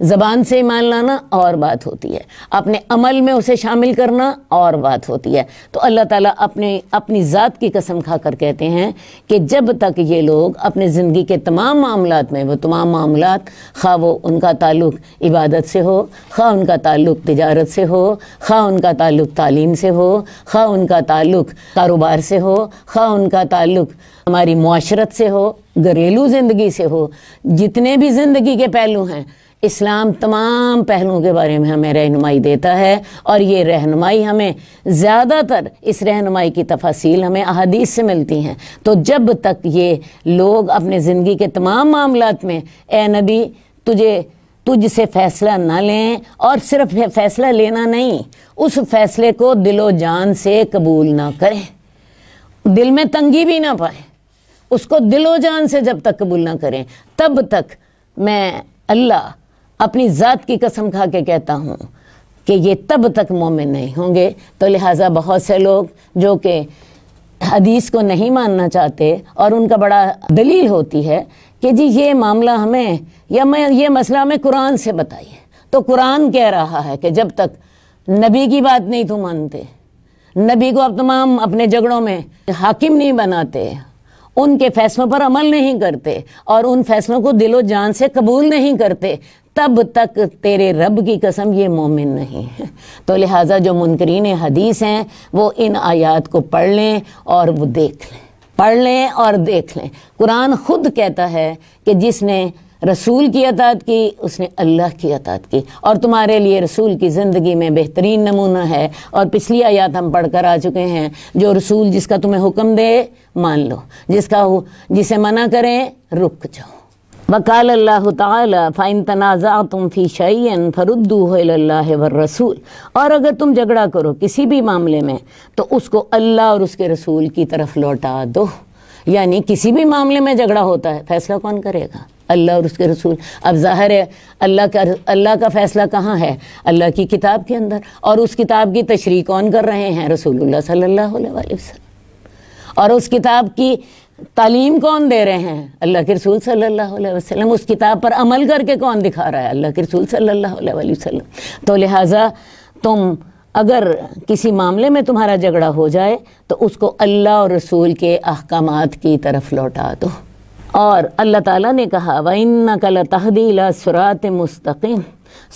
زبان سے ایمان لانا اور بات ہوتی ہے، اپنے عمل میں اسے شامل کرنا اور بات ہوتی ہے۔ تو اللہ تعالیٰ اپنی ذات کی قسم کھا کر کہتے ہیں کہ جب تک یہ لوگ اپنے زندگی کے تمام معاملات میں، وہ تمام معاملات خواہ وہ ان کا تعلق عبادت سے ہو، خواہ ان کا تعلق تجارت سے ہو، خواہ ان کا تعلق تعلیم سے ہو، خواہ ان کا تعلق کاروبار سے ہو، خواہ ان کا تعلق ہماری معاشرت سے ہو، گھریلو زندگی سے ہو، جتنے بھی زندگی کے پہلو ہیں، اسلام تمام پہلوؤں کے بارے میں ہمیں رہنمائی دیتا ہے، اور یہ رہنمائی ہمیں زیادہ تر اس رہنمائی کی تفاصیل ہمیں احادیث سے ملتی ہیں۔ تو جب تک یہ لوگ اپنے زندگی کے تمام معاملات میں اے نبی تجھ سے فیصلہ نہ لیں، اور صرف فیصلہ لینا نہیں، اس فیصلے کو دل و جان سے قبول نہ کریں، دل میں تنگی بھی نہ پائیں، اس کو دل و جان سے جب تک قبول نہ کریں تب تک میں اللہ اپنی ذات کی قسم کھا کے کہتا ہوں کہ یہ تب تک مومن نہیں ہوں گے۔ تو لہٰذا بہت سے لوگ جو کہ حدیث کو نہیں ماننا چاہتے، اور ان کا بڑا دلیل ہوتی ہے کہ جی یہ معاملہ ہمیں یا یہ مسئلہ ہمیں قرآن سے بتائیے، تو قرآن کہہ رہا ہے کہ جب تک نبی کی بات نہیں تو مانتے، نبی کو اب تمام اپنے جھگڑوں میں حاکم نہیں بناتے، ان کے فیصلوں پر عمل نہیں کرتے اور ان فیصلوں کو دل و جان سے قبول نہیں کرتے، تب تک تیرے رب کی قسم یہ مومن نہیں ہے۔ تو لہٰذا جو منکرین حدیث ہیں وہ ان آیات کو پڑھ لیں اور وہ دیکھ لیں، پڑھ لیں اور دیکھ لیں۔ قرآن خود کہتا ہے کہ جس نے رسول کی اطاعت کی اس نے اللہ کی اطاعت کی، اور تمہارے لیے رسول کی زندگی میں بہترین نمونہ ہے۔ اور پچھلی آیات ہم پڑھ کر آ چکے ہیں، جو رسول جس کا تمہیں حکم دے مان لو، جسے منع کریں رک جاؤ۔ وقال اللہ تعالی فَإِن تَنَازَعْتُمْ فِي شَيْءٍ فَرُدُّوهُ إِلَى اللَّهِ وَالرَّسُولِ، اور اگر تم جھگڑا کرو کسی بھی معاملے میں تو اس کو اللہ اور اس کے رسول کی طرف لوٹا دو۔ یعنی کسی بھی معاملے میں جھگڑا ہوتا ہے، فیصلہ کون کرے گا؟ اللہ اور اس کے رسول۔ اب ظاہر ہے اللہ کا فیصلہ کہاں ہے؟ اللہ کی کتاب کے اندر، اور اس کتاب کی تشریح کون کر رہے ہیں؟ رسول اللہ صلی اللہ علیہ وسلم۔ اور اس کتاب کی تعلیم کون دے رہے ہیں؟ اللہ کے رسول صلی اللہ علیہ وسلم۔ اس کتاب پر عمل کر کے کون دکھا رہا ہے؟ اللہ کے رسول صلی اللہ علیہ وسلم۔ تو لہٰذا تم اگر کسی معاملے میں تمہارا جھگڑا ہو جائے تو اس کو اللہ اور رسول کے احکامات کی طرف لوٹا دو۔ اور اللہ تعالیٰ نے کہا وَإِنَّكَ لَتَهْدِي إِلَىٰ صِرَاطٍ مُسْتَقِيمٍ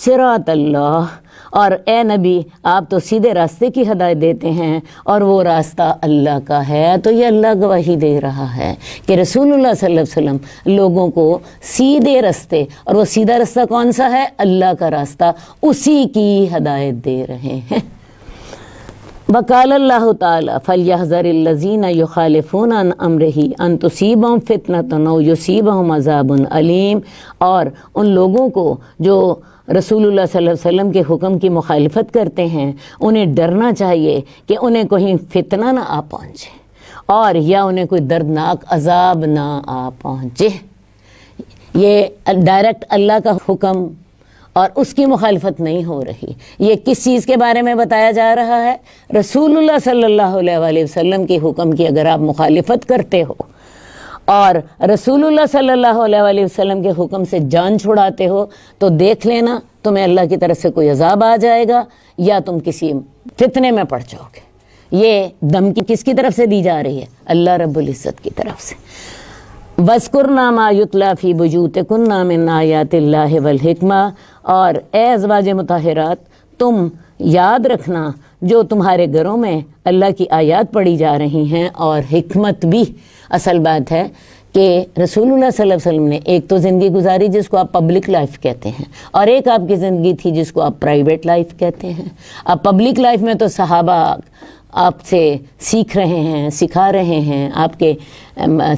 صراط اللہ، اور اے نبی آپ تو سیدھے راستے کی ہدایت دیتے ہیں اور وہ راستہ اللہ کا ہے۔ تو یہ اللہ گواہی دے رہا ہے کہ رسول اللہ صلی اللہ علیہ وسلم لوگوں کو سیدھے راستے، اور وہ سیدھا راستہ کون سا ہے؟ اللہ کا راستہ، اسی کی ہدایت دے رہے ہیں۔ وقال اللہ تعالی فَلْيَحْذَرِ الَّذِينَ يُخَالِفُونَ عَنْ أَمْرِهِ أَن تُصِيبَهُمْ فِتْنَةٌ أَوْ يُصِيبَهُمْ عَذَابٌ أَلِيمٌ، اور ان لوگوں کو جو رسول اللہ صلی اللہ علیہ وسلم کے حکم کی مخالفت کرتے ہیں انہیں ڈرنا چاہیے کہ انہیں کوئی فتنہ نہ آ پہنچے، اور یا انہیں کوئی دردناک عذاب نہ آ پہنچے۔ یہ ڈائریکٹ اللہ کا حکم اور اس کی مخالفت نہیں ہو رہی۔ یہ کس چیز کے بارے میں بتایا جا رہا ہے؟ رسول اللہ صلی اللہ علیہ وسلم کے حکم کی اگر آپ مخالفت کرتے ہو اور رسول اللہ صلی اللہ علیہ وسلم کے حکم سے جان چھڑاتے ہو تو دیکھ لینا تمہیں اللہ کی طرف سے کوئی عذاب آ جائے گا یا تم کسی فتنے میں پڑ جاؤ گے۔ یہ دھمکی کس کی طرف سے دی جا رہی ہے؟ اللہ رب العزت کی طرف سے۔ وَاذْكُرْنَا مَا يُتْلَىٰ فِي بُيُوتِكُنَّ مِنْ آيَاتِ اللَّهِ وَالْحِكْمَةِ، اور اے ازواج مطہرات تم یاد رکھنا جو تمہارے گھروں میں اللہ کی آیات پڑھی جا رہی ہیں اور حکمت بھی۔ اصل بات ہے کہ رسول اللہ صلی اللہ علیہ وسلم نے ایک تو زندگی گزاری جس کو آپ پبلک لائف کہتے ہیں، اور ایک آپ کی زندگی تھی جس کو آپ پرائیویٹ لائف کہتے ہیں۔ اب پبلک لائف میں تو صحابہ آپ سے سیکھ رہے ہیں، سکھا رہے ہیں، آپ کے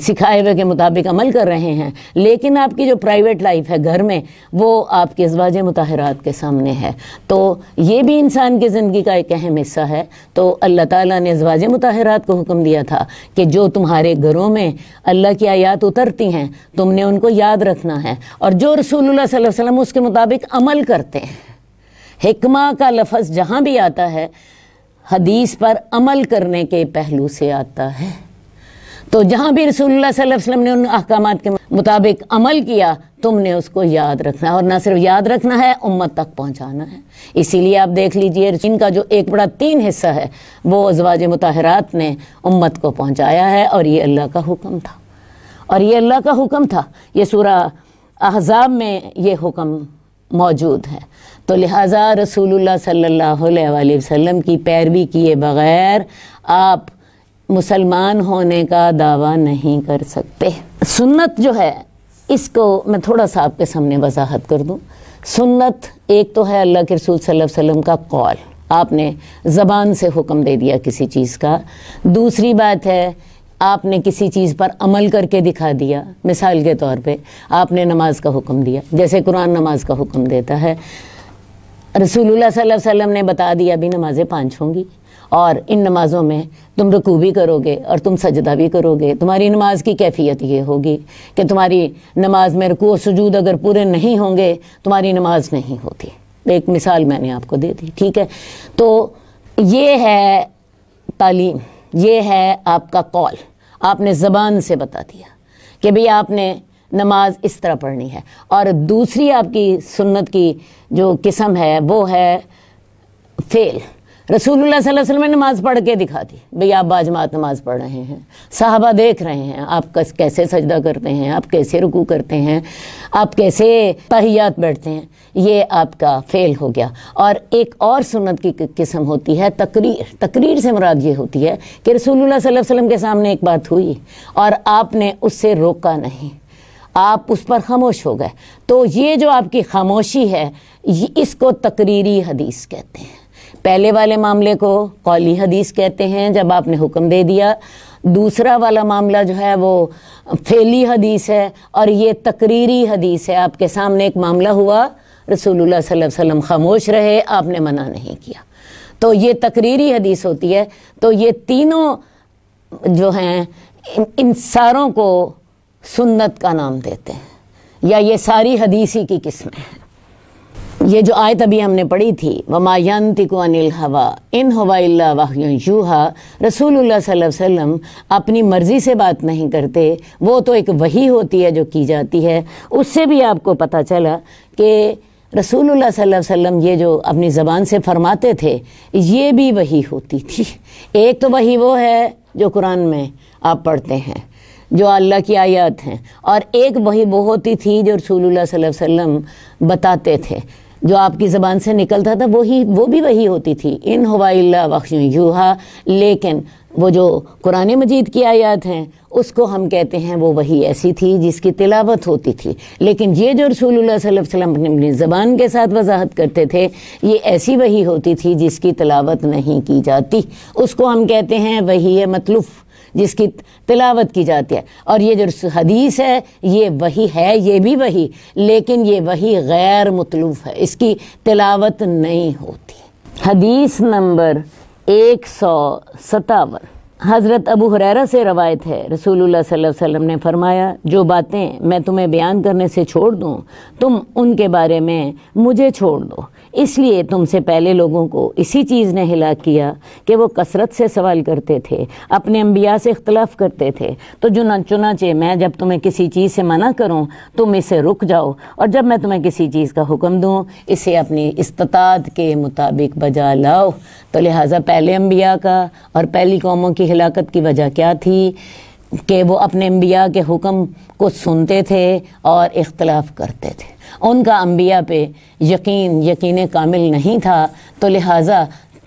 سکھائے ہوئے کے مطابق عمل کر رہے ہیں، لیکن آپ کی جو پرائیویٹ لائف ہے گھر میں وہ آپ کے ازواج مطہرات کے سامنے ہے۔ تو یہ بھی انسان کی زندگی کا ایک اہم حصہ ہے۔ تو اللہ تعالیٰ نے ازواج مطہرات کو حکم دیا تھا کہ جو تمہارے گھروں میں اللہ کی آیات اترتی ہیں تم نے ان کو یاد رکھنا ہے، اور جو رسول اللہ صلی اللہ علیہ وسلم اس کے مطابق عمل کرتے ہیں۔ حکمہ کا لفظ جہاں بھی آتا ہے حدیث پر عمل کرنے کے پہلو سے آتا ہے۔ تو جہاں بھی رسول اللہ صلی اللہ علیہ وسلم نے ان احکامات کے مطابق عمل کیا تم نے اس کو یاد رکھنا ہے، اور نہ صرف یاد رکھنا ہے امت تک پہنچانا ہے۔ اسی لیے آپ دیکھ لیجئے ان کا جو ایک بڑا 3 حصہ ہے وہ ازواج مطہرات نے امت کو پہنچایا ہے، اور یہ اللہ کا حکم تھا، اور یہ اللہ کا حکم تھا۔ یہ سورہ احزاب میں یہ حکم موجود ہے۔ تو لہٰذا رسول اللہ صلی اللہ علیہ وسلم کی پیروی کیے بغیر آپ مسلمان ہونے کا دعویٰ نہیں کر سکتے۔ سنت جو ہے اس کو میں تھوڑا سا آپ کے سامنے وضاحت کر دوں۔ سنت ایک تو ہے اللہ کے رسول صلی اللہ علیہ وسلم کا قول، آپ نے زبان سے حکم دے دیا کسی چیز کا۔ دوسری بات ہے آپ نے کسی چیز پر عمل کر کے دکھا دیا، مثال کے طور پہ آپ نے نماز کا حکم دیا، جیسے قرآن نماز کا حکم دیتا ہے، رسول اللہ صلی اللہ علیہ وسلم نے بتا دیا بھی نمازیں 5 ہوں گی، اور ان نمازوں میں تم رکوع بھی کرو گے اور تم سجدہ بھی کرو گے، تمہاری نماز کی کیفیت یہ ہوگی کہ تمہاری نماز میں رکوع و سجود اگر پورے نہیں ہوں گے تمہاری نماز نہیں ہوتی۔ ایک مثال میں نے آپ کو دے دی، ٹھیک ہے؟ تو یہ ہے تعلیم، یہ ہے آپ کا قول، آپ نے زبان سے بتا دیا کہ بھئی آپ نے نماز اس طرح پڑھنی ہے۔ اور دوسری آپ کی سنت کی جو قسم ہے وہ ہے فعل۔ رسول اللہ صلی اللہ علیہ وسلم نے نماز پڑھ کے دکھا دی، بھئی آپ باجماعت نماز پڑھ رہے ہیں، صحابہ دیکھ رہے ہیں آپ کیسے سجدہ کرتے ہیں، آپ کیسے رکوع کرتے ہیں، آپ کیسے تحیات بیٹھتے ہیں، یہ آپ کا فعل ہو گیا۔ اور ایک اور سنت کی قسم ہوتی ہے تقریر۔ تقریر سے مراد یہ ہوتی ہے کہ رسول اللہ صلی اللہ علیہ وسلم کے سامنے ایک بات ہوئی اور آپ نے اس سے روکا نہیں، آپ اس پر خاموش ہو گئے، تو یہ جو آپ کی خاموشی ہے اس کو تقریری حدیث کہتے ہیں۔ پہلے والے معاملے کو قولی حدیث کہتے ہیں جب آپ نے حکم دے دیا، دوسرا والا معاملہ جو ہے وہ فعلی حدیث ہے، اور یہ تقریری حدیث ہے۔ آپ کے سامنے ایک معاملہ ہوا، رسول اللہ صلی اللہ علیہ وسلم خاموش رہے، آپ نے منع نہیں کیا، تو یہ تقریری حدیث ہوتی ہے۔ تو یہ تینوں جو ہیں ان ساروں کو سنت کا نام دیتے ہیں، یا یہ ساری حدیثی کی قسمیں ہیں۔ یہ جو آیت ابھی ہم نے پڑھی تھی وَمَا يَنْطِقُ عَنِ الْهَوَىٰ إِنْ هُوَ إِلَّا وَحْيٌ يُوحَىٰ، رسول اللہ صلی اللہ علیہ وسلم اپنی مرضی سے بات نہیں کرتے، وہ تو ایک وحی ہوتی ہے جو کی جاتی ہے۔ اس سے بھی آپ کو پتہ چلا کہ رسول اللہ صلی اللہ علیہ وسلم یہ جو اپنی زبان سے فرماتے تھے یہ بھی وحی ہوتی تھی۔ ایک تو وحی وہ ہے جو قرآن میں آپ پڑھتے ہیں، جو اللہ کی آیات ہیں، اور ایک وحی وہ ہوتی تھی جو رسول اللہ صلی اللہ علیہ وسلم بتاتے تھے، جو آپ کی زبان سے نکلتا تھا وہ بھی وحی ہوتی تھی، ان ہوا الا وحی یوحیٰ۔ لیکن وہ جو قرآن مجید کی آیات ہیں اس کو ہم کہتے ہیں وہ وحی ایسی تھی جس کی تلاوت ہوتی تھی، لیکن یہ جو رسول اللہ صلی اللہ علیہ وسلم اپنی زبان کے ساتھ وضاحت کرتے تھے یہ ایسی وحی ہوتی تھی جس کی تلاوت نہیں کی جاتی، اس کو ہم کہتے ہیں وحی متلوف، جس کی تلاوت کی جاتی ہے۔ اور یہ جو حدیث ہے یہ وحی ہے، یہ بھی وحی، لیکن یہ وحی غیر متلوف ہے، اس کی تلاوت نہیں ہوتی۔ حدیث نمبر 157، حضرت ابو ہریرہ سے روایت ہے، رسول اللہ صلی اللہ علیہ وسلم نے فرمایا جو باتیں میں تمہیں بیان کرنے سے چھوڑ دوں تم ان کے بارے میں مجھے چھوڑ دو، اس لیے تم سے پہلے لوگوں کو اسی چیز نے ہلاک کیا کہ وہ کثرت سے سوال کرتے تھے، اپنے انبیاء سے اختلاف کرتے تھے۔ تو چنانچہ میں جب تمہیں کسی چیز سے منع کروں تم اسے رک جاؤ، اور جب میں تمہیں کسی چیز کا حکم دوں اسے اپنی استطاعت کے مطابق بجا لاؤ۔ تو لہٰذا پہلے انبیاء کا اور پہلی قوموں کی ہلاکت کی وجہ کیا تھی کہ وہ اپنے انبیاء کے حکم کو سنتے تھے اور اختلاف کرتے تھے، ان کا انبیاء پہ یقین کامل نہیں تھا۔ تو لہٰذا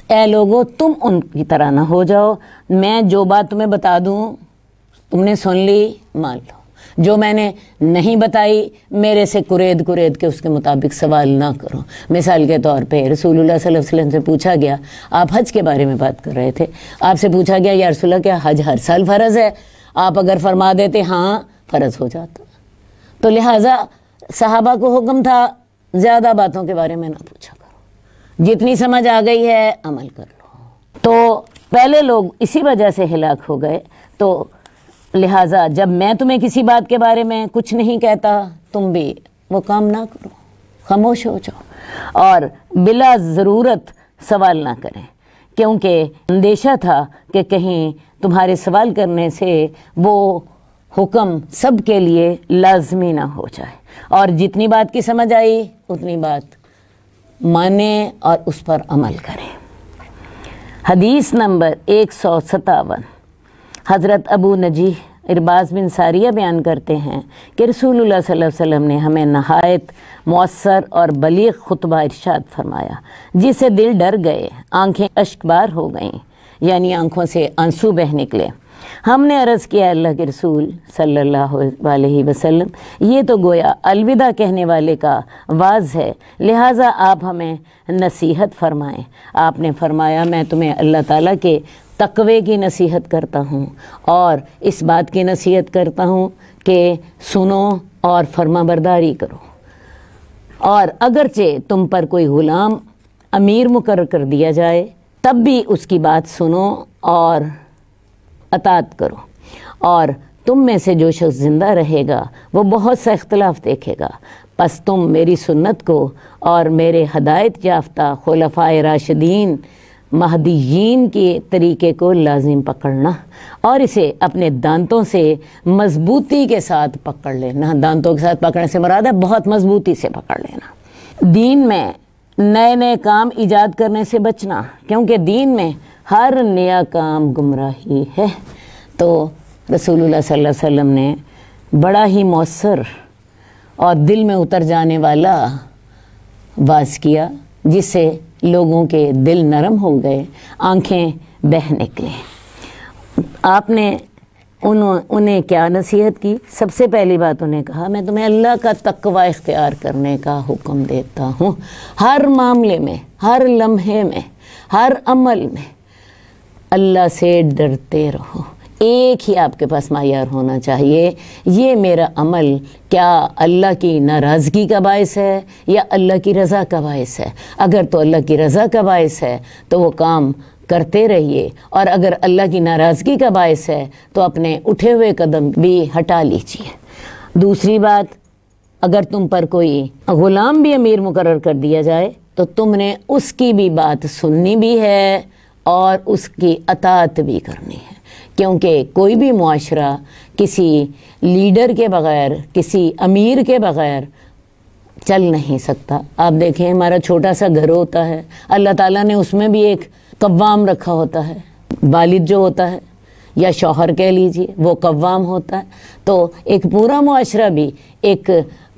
اے لوگو تم ان کی طرح نہ ہو جاؤ، میں جو بات تمہیں بتا دوں تم نے سن لی مان لو، جو میں نے نہیں بتائی میرے سے کرید کے اس کے مطابق سوال نہ کرو۔ مثال کے طور پہ رسول اللہ صلی اللہ علیہ وسلم سے پوچھا گیا، آپ حج کے بارے میں بات کر رہے تھے، آپ سے پوچھا گیا یا رسول اللہ کیا حج ہر سال فرض ہے؟ آپ اگر فرما دیتے ہاں فرض ہو جاتا۔ تو لہٰذا صحابہ کو حکم تھا زیادہ باتوں کے بارے میں نہ پوچھا کرو، جتنی سمجھ آ گئی ہے عمل کر لو۔ تو پہلے لوگ اسی وجہ سے ہلاک ہو گئے۔ تو لہٰذا جب میں تمہیں کسی بات کے بارے میں کچھ نہیں کہتا تم بھی وہ کام نہ کرو، خاموش ہو جاؤ اور بلا ضرورت سوال نہ کریں، کیونکہ اندیشہ تھا کہ کہیں تمہارے سوال کرنے سے وہ حکم سب کے لیے لازمی نہ ہو جائے، اور جتنی بات کی سمجھ آئی اتنی بات مانیں اور اس پر عمل کریں۔ حدیث نمبر 157، حضرت ابو نجیح ارباز بن ساریہ بیان کرتے ہیں کہ رسول اللہ صلی اللہ علیہ وسلم نے ہمیں نہایت مؤثر اور بلیغ خطبہ ارشاد فرمایا جس سے دل ڈر گئے، آنکھیں اشکبار ہو گئیں، یعنی آنکھوں سے آنسو بہہ نکلے۔ ہم نے عرض کیا اللہ کے رسول صلی اللہ علیہ وسلم یہ تو گویا الوداع کہنے والے کا واعظ ہے، لہٰذا آپ ہمیں نصیحت فرمائیں۔ آپ نے فرمایا میں تمہیں اللہ تعالیٰ کے تقوی کی نصیحت کرتا ہوں اور اس بات کی نصیحت کرتا ہوں کہ سنو اور فرما برداری کرو، اور اگرچہ تم پر کوئی غلام امیر مقرر کر دیا جائے تب بھی اس کی بات سنو اور اطاعت کرو، اور تم میں سے جو شخص زندہ رہے گا وہ بہت سا اختلاف دیکھے گا، پس تم میری سنت کو اور میرے ہدایت یافتہ خلفائے راشدین مہدیین کے طریقے کو لازم پکڑنا اور اسے اپنے دانتوں سے مضبوطی کے ساتھ پکڑ لینا۔ دانتوں کے ساتھ پکڑنے سے مراد ہے بہت مضبوطی سے پکڑ لینا۔ دین میں نئے نئے کام ایجاد کرنے سے بچنا، کیونکہ دین میں ہر نیا کام گمراہی ہے۔ تو رسول اللہ صلی اللہ علیہ وسلم نے بڑا ہی مؤثر اور دل میں اتر جانے والا واعظ کیا، جس سے لوگوں کے دل نرم ہو گئے، آنکھیں بہہ نکلیں۔ آپ نے انہیں کیا نصیحت کی؟ سب سے پہلی بات انہیں کہا میں تمہیں اللہ کا تقوی اختیار کرنے کا حکم دیتا ہوں، ہر معاملے میں، ہر لمحے میں، ہر عمل میں اللہ سے ڈرتے رہو۔ ایک ہی آپ کے پاس معیار ہونا چاہیے، یہ میرا عمل کیا اللہ کی ناراضگی کا باعث ہے یا اللہ کی رضا کا باعث ہے؟ اگر تو اللہ کی رضا کا باعث ہے تو وہ کام کرتے رہیے، اور اگر اللہ کی ناراضگی کا باعث ہے تو اپنے اٹھے ہوئے قدم بھی ہٹا لیجیے۔ دوسری بات، اگر تم پر کوئی غلام بھی امیر مقرر کر دیا جائے تو تم نے اس کی بھی بات سننی بھی ہے اور اس کی اطاعت بھی کرنی ہے، کیونکہ کوئی بھی معاشرہ کسی لیڈر کے بغیر، کسی امیر کے بغیر چل نہیں سکتا۔ آپ دیکھیں ہمارا چھوٹا سا گھر ہوتا ہے، اللہ تعالیٰ نے اس میں بھی ایک قوام رکھا ہوتا ہے، والد جو ہوتا ہے یا شوہر کہہ لیجئے وہ قوام ہوتا ہے، تو ایک پورا معاشرہ بھی ایک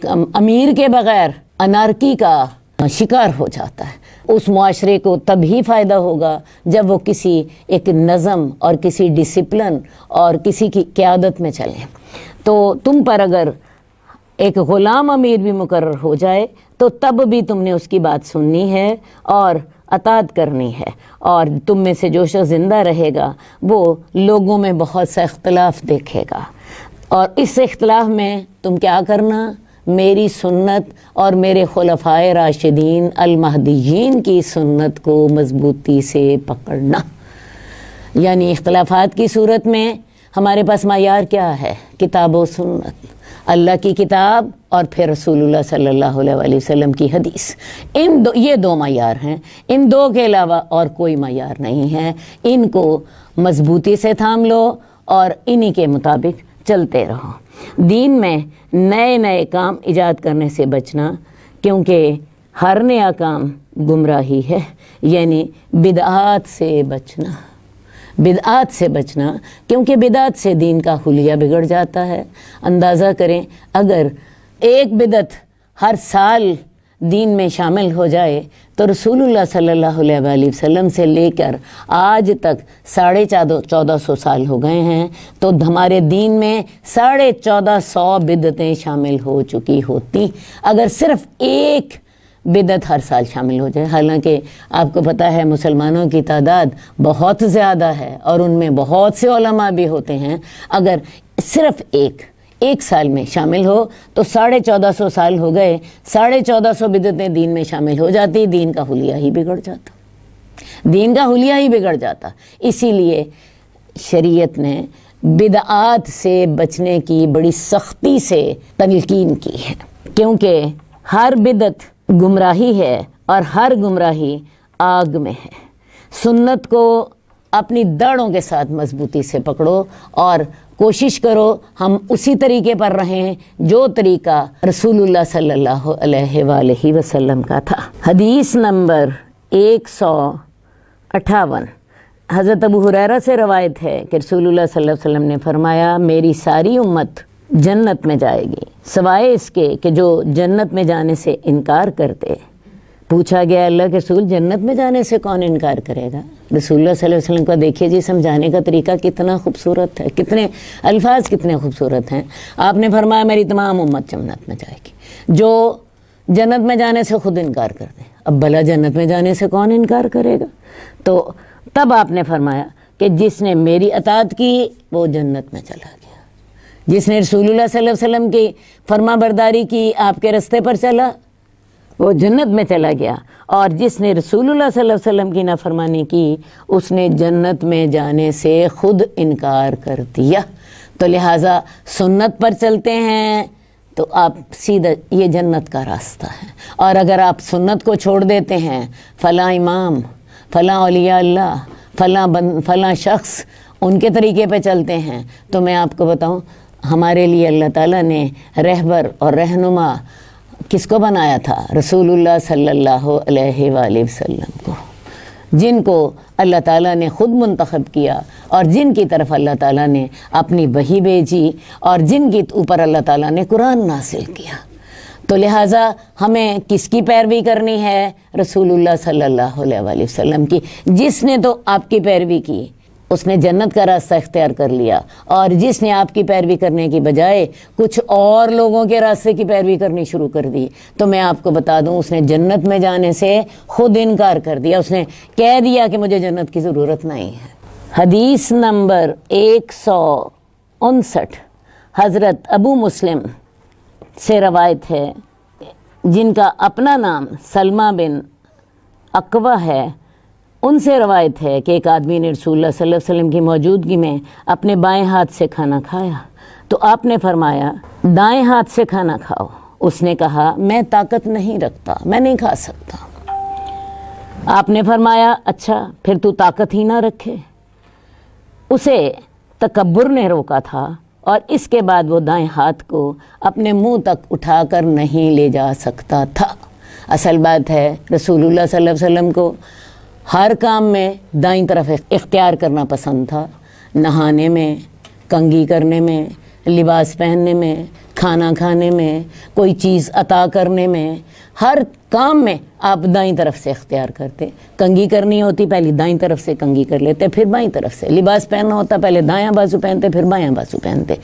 امیر کے بغیر انارکی کا شکار ہو جاتا ہے۔ اس معاشرے کو تب ہی فائدہ ہوگا جب وہ کسی ایک نظم اور کسی ڈسپلن اور کسی کی قیادت میں چلیں۔ تو تم پر اگر ایک غلام امیر بھی مقرر ہو جائے تو تب بھی تم نے اس کی بات سننی ہے اور اطاعت کرنی ہے، اور تم میں سے جو شخص زندہ رہے گا وہ لوگوں میں بہت سا اختلاف دیکھے گا، اور اس اختلاف میں تم کیا کرنا؟ میری سنت اور میرے خلفائے راشدین المہدیین کی سنت کو مضبوطی سے پکڑنا۔ یعنی اختلافات کی صورت میں ہمارے پاس معیار کیا ہے؟ کتاب و سنت، اللہ کی کتاب اور پھر رسول اللہ صلی اللہ علیہ وسلم کی حدیث، یہ دو معیار ہیں، ان دو کے علاوہ اور کوئی معیار نہیں ہے۔ ان کو مضبوطی سے تھام لو اور انہی کے مطابق چلتے رہو۔ دین میں نئے نئے کام ایجاد کرنے سے بچنا، کیونکہ ہر نیا کام گمراہی ہے، یعنی بدعات سے بچنا، بدعات سے بچنا، کیونکہ بدعات سے دین کا حلیہ بگڑ جاتا ہے۔ اندازہ کریں اگر ایک بدعت ہر سال دین میں شامل ہو جائے تو رسول اللہ صلی اللہ علیہ وسلم سے لے کر آج تک 1450 سال ہو گئے ہیں، تو ہمارے دین میں 1450 بدعتیں شامل ہو چکی ہوتی اگر صرف ایک بدعت ہر سال شامل ہو جائے۔ حالانکہ آپ کو پتہ ہے مسلمانوں کی تعداد بہت زیادہ ہے اور ان میں بہت سے علماء بھی ہوتے ہیں، اگر صرف ایک سال میں شامل ہو تو 1450 سال ہو گئے، 1450 بدعتیں دین میں شامل ہو جاتی، دین کا حلیہ ہی بگڑ جاتا، دین کا حلیہ ہی بگڑ جاتا۔ اسی لیے شریعت نے بدعات سے بچنے کی بڑی سختی سے تلقین کی ہے، کیونکہ ہر بدعت گمراہی ہے اور ہر گمراہی آگ میں ہے۔ سنت کو اپنی داڑھوں کے ساتھ مضبوطی سے پکڑو اور کوشش کرو ہم اسی طریقے پر رہیں جو طریقہ رسول اللہ صلی اللہ علیہ وآلہ وسلم کا تھا۔ حدیث نمبر 158 حضرت ابو ہریرہ سے روایت ہے کہ رسول اللہ صلی اللہ علیہ وسلم نے فرمایا میری ساری امت جنت میں جائے گی سوائے اس کے کہ جو جنت میں جانے سے انکار کرتے۔ پوچھا گیا اللہ کے رسول جنت میں جانے سے کون انکار کرے گا؟ رسول اللہ صلی اللہ علیہ وسلم کا دیکھیے جی سمجھانے کا طریقہ کتنا خوبصورت ہے، کتنے الفاظ کتنے خوبصورت ہیں۔ آپ نے فرمایا میری تمام امت جنت میں جائے گی جو جنت میں جانے سے خود انکار کر دے۔ اب بھلا جنت میں جانے سے کون انکار کرے گا؟ تو تب آپ نے فرمایا کہ جس نے میری اطاعت کی وہ جنت میں چلا گیا، جس نے رسول اللہ صلی اللہ علیہ وسلم کی فرما برداری کی، آپ کے رستے پر چلا، وہ جنت میں چلا گیا، اور جس نے رسول اللہ صلی اللہ علیہ وسلم کی نافرمانی کی اس نے جنت میں جانے سے خود انکار کر دیا۔ تو لہٰذا سنت پر چلتے ہیں تو آپ سیدھا، یہ جنت کا راستہ ہے، اور اگر آپ سنت کو چھوڑ دیتے ہیں، فلاں امام، فلاں اولیاء اللہ، فلاں شخص ان کے طریقے پہ چلتے ہیں، تو میں آپ کو بتاؤں ہمارے لیے اللہ تعالیٰ نے رہبر اور رہنما کس کو بنایا تھا؟ رسول اللہ صلی اللہ علیہ وآلہ وسلم کو، جن کو اللہ تعالیٰ نے خود منتخب کیا اور جن کی طرف اللہ تعالیٰ نے اپنی وحی بھیجی اور جن کی اوپر اللہ تعالیٰ نے قرآن نازل کیا۔ تو لہٰذا ہمیں کس کی پیروی کرنی ہے؟ رسول اللہ صلی اللہ علیہ وآلہ وسلم کی۔ جس نے تو آپ کی پیروی کی اس نے جنت کا راستہ اختیار کر لیا، اور جس نے آپ کی پیروی کرنے کی بجائے کچھ اور لوگوں کے راستے کی پیروی کرنی شروع کر دی تو میں آپ کو بتا دوں اس نے جنت میں جانے سے خود انکار کر دیا، اس نے کہہ دیا کہ مجھے جنت کی ضرورت نہیں ہے۔ حدیث نمبر 159 حضرت ابو مسلم سے روایت ہے، جن کا اپنا نام سلمہ بن اقوہ ہے، ان سے روایت ہے کہ ایک آدمی نے رسول اللہ صلی اللہ علیہ وسلم کی موجودگی میں اپنے بائیں ہاتھ سے کھانا کھایا تو آپ نے فرمایا دائیں ہاتھ سے کھانا کھاؤ۔ اس نے کہا میں طاقت نہیں رکھتا، میں نہیں کھا سکتا۔ آپ نے فرمایا اچھا پھر تو طاقت ہی نہ رکھے۔ اسے تکبر نے روکا تھا اور اس کے بعد وہ دائیں ہاتھ کو اپنے منہ تک اٹھا کر نہیں لے جا سکتا تھا۔ اصل بات ہے رسول اللہ صلی اللہ علیہ وسلم کو ہر کام میں دائیں طرف اختیار کرنا پسند تھا، نہانے میں، کنگھی کرنے میں، لباس پہننے میں، کھانا کھانے میں، کوئی چیز عطا کرنے میں، ہر کام میں آپ دائیں طرف سے اختیار کرتے۔ کنگھی کرنی ہوتی پہلے دائیں طرف سے کنگھی کر لیتے، پھر بائیں طرف سے۔ لباس پہننا ہوتا پہلے دایاں بازو پہنتے پھر بایاں بازو پہنتے۔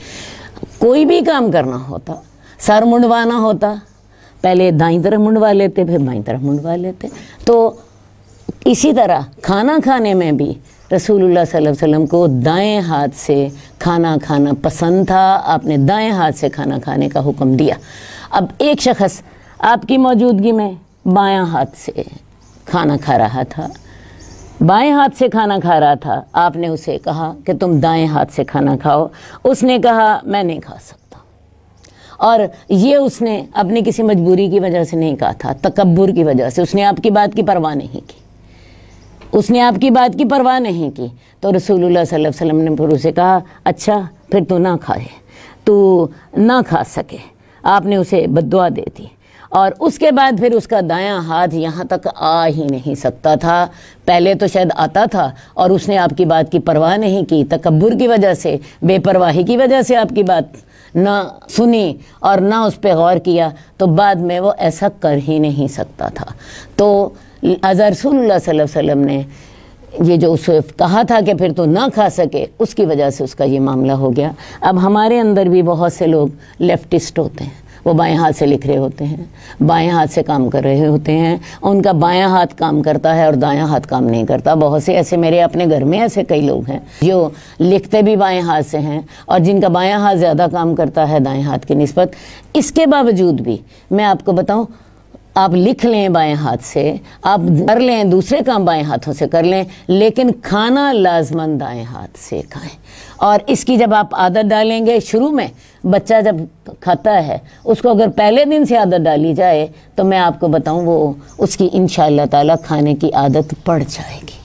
کوئی بھی کام کرنا ہوتا، سر منڈوانا ہوتا پہلے دائیں طرف منڈوا لیتے پھر بائیں طرف منڈوا لیتے۔ تو اسی طرح کھانا کھانے میں بھی رسول اللہ صلی اللہ علیہ وسلم کو دائیں ہاتھ سے کھانا کھانا پسند تھا، آپ نے دائیں ہاتھ سے کھانا کھانے کا حکم دیا۔ اب ایک شخص آپ کی موجودگی میں بایاں ہاتھ سے کھانا کھا رہا تھا، بائیں ہاتھ سے کھانا کھا رہا تھا، آپ نے اسے کہا کہ تم دائیں ہاتھ سے کھانا کھاؤ، اس نے کہا میں نہیں کھا سکتا، اور یہ اس نے اپنی کسی مجبوری کی وجہ سے نہیں کہا تھا، تکبر کی وجہ سے، اس نے آپ کی بات کی پرواہ نہیں کی، اس نے آپ کی بات کی پرواہ نہیں کی۔ تو رسول اللہ صلی اللہ علیہ وسلم نے پھر اسے کہا اچھا پھر تو نہ کھائے، تو نہ کھا سکے، آپ نے اسے بد دعا دے دی، اور اس کے بعد پھر اس کا دایاں ہاتھ یہاں تک آ ہی نہیں سکتا تھا۔ پہلے تو شاید آتا تھا اور اس نے آپ کی بات کی پرواہ نہیں کی، تکبر کی وجہ سے، بے پرواہی کی وجہ سے آپ کی بات نہ سنی اور نہ اس پہ غور کیا، تو بعد میں وہ ایسا کر ہی نہیں سکتا تھا۔ تو رسول اللہ صلی اللہ علیہ وسلم نے یہ جو اسے کہا تھا کہ پھر تو نہ کھا سکے، اس کی وجہ سے اس کا یہ معاملہ ہو گیا۔ اب ہمارے اندر بھی بہت سے لوگ لیفٹسٹ ہوتے ہیں، وہ بائیں ہاتھ سے لکھ رہے ہوتے ہیں، بائیں ہاتھ سے کام کر رہے ہوتے ہیں، ان کا بایاں ہاتھ کام کرتا ہے اور دایاں ہاتھ کام نہیں کرتا۔ بہت سے ایسے میرے اپنے گھر میں ایسے کئی لوگ ہیں جو لکھتے بھی بائیں ہاتھ سے ہیں اور جن کا بایاں ہاتھ زیادہ کام کرتا ہے دائیں ہاتھ کی نسبت۔ اس کے باوجود بھی میں آپ کو بتاؤں، آپ لکھ لیں بائیں ہاتھ سے، آپ کر لیں دوسرے کام بائیں ہاتھوں سے کر لیں، لیکن کھانا لازماً دائیں ہاتھ سے کھائیں۔ اور اس کی جب آپ عادت ڈالیں گے، شروع میں بچہ جب کھاتا ہے اس کو اگر پہلے دن سے عادت ڈالی جائے تو میں آپ کو بتاؤں وہ اس کی انشاءاللہ تعالیٰ کھانے کی عادت پڑ جائے گی۔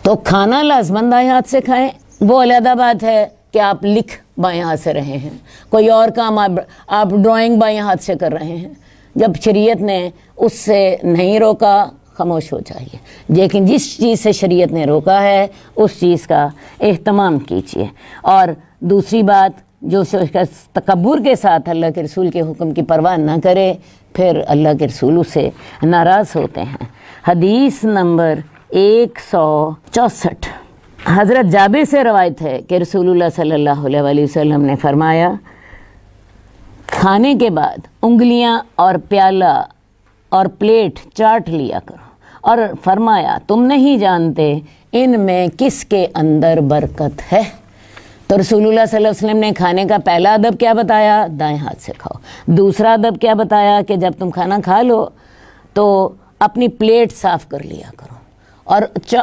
تو کھانا لازماً دائیں ہاتھ سے کھائیں۔ وہ علیحدہ بات ہے کہ آپ لکھ بائیں ہاتھ سے رہے ہیں، کوئی اور کام آپ ڈرائنگ بائیں ہاتھ سے کر رہے ہیں، جب شریعت نے اس سے نہیں روکا خاموش ہو جائیے، لیکن جس چیز سے شریعت نے روکا ہے اس چیز کا اہتمام کیجیے۔ اور دوسری بات، جو شخص تکبر کے ساتھ اللہ کے رسول کے حکم کی پرواہ نہ کرے پھر اللہ کے رسول اس سے ناراض ہوتے ہیں۔ حدیث نمبر 164 حضرت جابر سے روایت ہے کہ رسول اللہ صلی اللہ علیہ وآلہ وسلم نے فرمایا کھانے کے بعد انگلیاں اور پیالہ اور پلیٹ چاٹ لیا کرو اور فرمایا تم نہیں جانتے ان میں کس کے اندر برکت ہے۔ تو رسول اللہ صلی اللہ علیہ وسلم نے کھانے کا پہلا ادب کیا بتایا؟ دائیں ہاتھ سے کھاؤ۔ دوسرا ادب کیا بتایا؟ کہ جب تم کھانا کھا لو تو اپنی پلیٹ صاف کر لیا کرو اور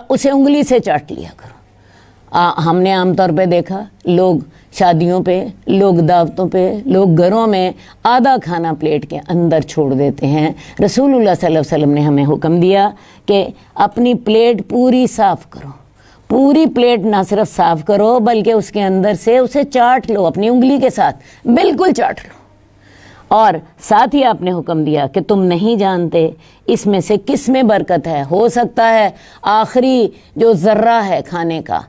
اسے انگلی سے چاٹ لیا کرو۔ ہم نے عام طور پہ دیکھا لوگ شادیوں پہ، لوگ دعوتوں پہ، لوگ گھروں میں آدھا کھانا پلیٹ کے اندر چھوڑ دیتے ہیں۔ رسول اللہ صلی اللہ علیہ وسلم نے ہمیں حکم دیا کہ اپنی پلیٹ پوری صاف کرو، پوری پلیٹ نہ صرف صاف کرو بلکہ اس کے اندر سے اسے چاٹ لو، اپنی انگلی کے ساتھ بالکل چاٹ لو۔ اور ساتھ ہی آپ نے حکم دیا کہ تم نہیں جانتے اس میں سے کس میں برکت ہے، ہو سکتا ہے آخری جو ذرہ ہے کھانے کا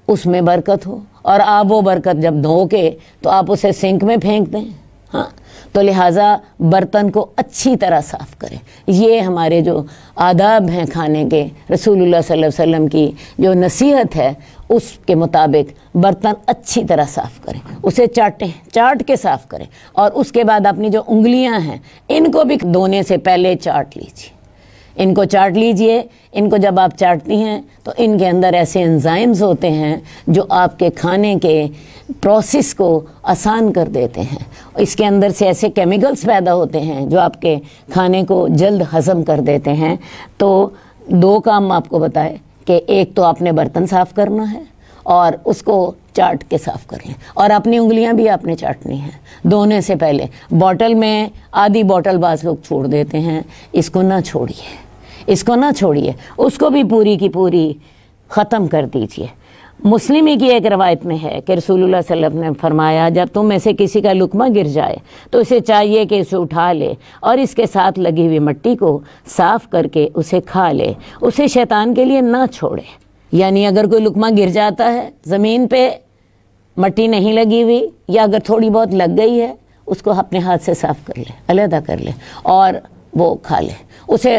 اس میں برکت ہو، اور آپ وہ برکت جب دھو کے تو آپ اسے سنک میں پھینک دیں۔ ہاں، تو لہٰذا برتن کو اچھی طرح صاف کریں۔ یہ ہمارے جو آداب ہیں کھانے کے، رسول اللہ صلی اللہ علیہ وسلم کی جو نصیحت ہے اس کے مطابق برتن اچھی طرح صاف کریں، اسے چاٹیں، چاٹ کے صاف کریں، اور اس کے بعد اپنی جو انگلیاں ہیں ان کو بھی دھونے سے پہلے چاٹ لیجیے، ان کو چاٹ لیجئے۔ ان کو جب آپ چاٹتی ہیں تو ان کے اندر ایسے انزائمز ہوتے ہیں جو آپ کے کھانے کے پروسیس کو آسان کر دیتے ہیں۔ اس کے اندر سے ایسے کیمیکلز پیدا ہوتے ہیں جو آپ کے کھانے کو جلد ہضم کر دیتے ہیں۔ تو دو کام آپ کو بتائے کہ ایک تو آپ نے برتن صاف کرنا ہے اور اس کو چاٹ کے صاف کر لیں، اور اپنی انگلیاں بھی آپ نے چاٹنی ہیں دھونے سے پہلے۔ بوٹل میں آدھی بوٹل بعض لوگ چھوڑ دیتے ہیں، اس کو نہ چھوڑیے، اس کو نہ چھوڑیے، اس کو بھی پوری کی پوری ختم کر دیجئے۔ مسلم کی ایک روایت میں ہے کہ رسول اللہ صلی اللہ علیہ وسلم نے فرمایا جب تم میں سے کسی کا لقمہ گر جائے تو اسے چاہیے کہ اسے اٹھا لے اور اس کے ساتھ لگی ہوئی مٹی کو صاف کر کے اسے کھا لے، اسے شیطان کے لیے نہ چھوڑے۔ یعنی اگر کوئی لقمہ گر جاتا ہے، زمین پہ مٹی نہیں لگی ہوئی یا اگر تھوڑی بہت لگ گئی ہے، اس کو اپنے ہاتھ سے صاف کر لے، علیحدہ کر لے اور وہ کھا لے۔ اسے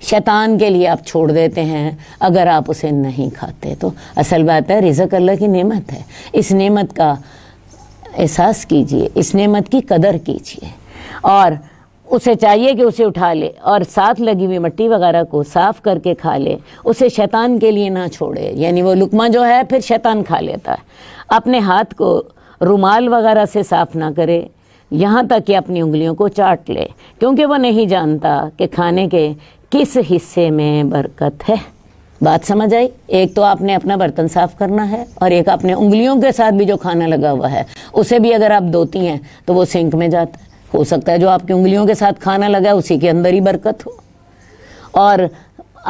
شیطان کے لیے آپ چھوڑ دیتے ہیں اگر آپ اسے نہیں کھاتے تو۔ اصل بات ہے رزق اللہ کی نعمت ہے، اس نعمت کا احساس کیجئے، اس نعمت کی قدر کیجئے، اور اسے چاہیے کہ اسے اٹھا لے اور ساتھ لگی ہوئی مٹی وغیرہ کو صاف کر کے کھا لے، اسے شیطان کے لیے نہ چھوڑے۔ یعنی وہ لقمہ جو ہے پھر شیطان کھا لیتا ہے۔ اپنے ہاتھ کو رومال وغیرہ سے صاف نہ کرے یہاں تک کہ اپنی انگلیوں کو چاٹ لے، کیونکہ وہ نہیں جانتا کہ کھانے کے کس حصے میں برکت ہے۔ بات سمجھ آئی؟ ایک تو آپ نے اپنا برتن صاف کرنا ہے، اور ایک اپنے انگلیوں کے ساتھ بھی جو کھانا لگا ہوا ہے اسے بھی اگر آپ دھوتی ہیں تو وہ سنک میں جاتا ہے۔ ہو سکتا ہے جو آپ کی انگلیوں کے ساتھ کھانا لگا ہے اسی کے اندر ہی برکت ہو اور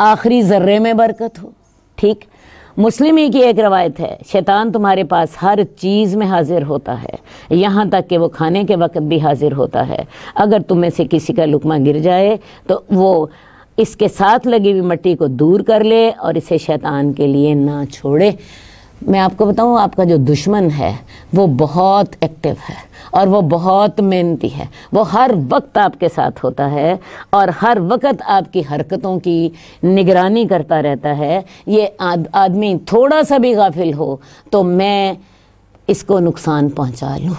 آخری ذرے میں برکت ہو۔ ٹھیک، مسلم ہی کی ایک روایت ہے شیطان تمہارے پاس ہر چیز میں حاضر ہوتا ہے، یہاں تک کہ وہ کھانے کے وقت بھی حاضر ہوتا ہے۔ اگر تم میں سے کسی کا لقمہ گر جائے تو وہ اس کے ساتھ لگی ہوئی مٹی کو دور کر لے اور اسے شیطان کے لیے نہ چھوڑے۔ میں آپ کو بتاؤں، آپ کا جو دشمن ہے وہ بہت ایکٹیو ہے اور وہ بہت محنتی ہے، وہ ہر وقت آپ کے ساتھ ہوتا ہے اور ہر وقت آپ کی حرکتوں کی نگرانی کرتا رہتا ہے۔ یہ آدمی تھوڑا سا بھی غافل ہو تو میں اس کو نقصان پہنچا لوں۔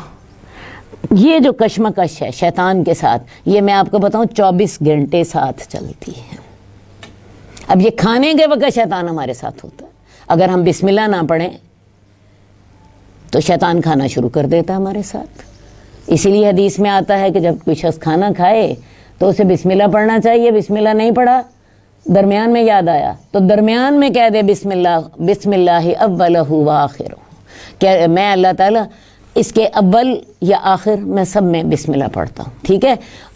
یہ جو کشمکش ہے شیطان کے ساتھ، یہ میں آپ کو بتاؤں 24 گھنٹے ساتھ چلتی ہے۔ اب یہ کھانے کے وقت شیطان ہمارے ساتھ ہوتا ہے، اگر ہم بسم اللہ نہ پڑھیں تو شیطان کھانا شروع کر دیتا ہے ہمارے ساتھ۔ اسی لیے حدیث میں آتا ہے کہ جب کوئی شخص کھانا کھائے تو اسے بسم اللہ پڑھنا چاہیے۔ بسم اللہ نہیں پڑھا، درمیان میں یاد آیا تو درمیان میں کہہ دے بسم اللہ اولہ و آخرہ، کہ میں اللہ تعالیٰ اس کے اول یا آخر میں سب میں بسم اللہ پڑھتا ہوں۔ ٹھیک ہے۔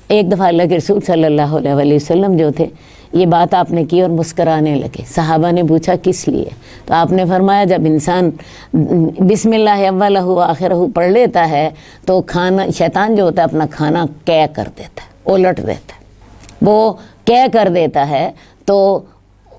ایک دفعہ اللہ کے رسول صلی اللہ علیہ وسلم جو تھے، یہ بات آپ نے کی اور مسکرانے لگے۔ صحابہ نے پوچھا کس لیے؟ تو آپ نے فرمایا جب انسان بسم اللہ اولہ و آخرہ پڑھ لیتا ہے تو کھانا، شیطان جو ہوتا ہے اپنا کھانا قے کر دیتا ہے، الٹ دیتا ہے، وہ قے کر دیتا ہے، تو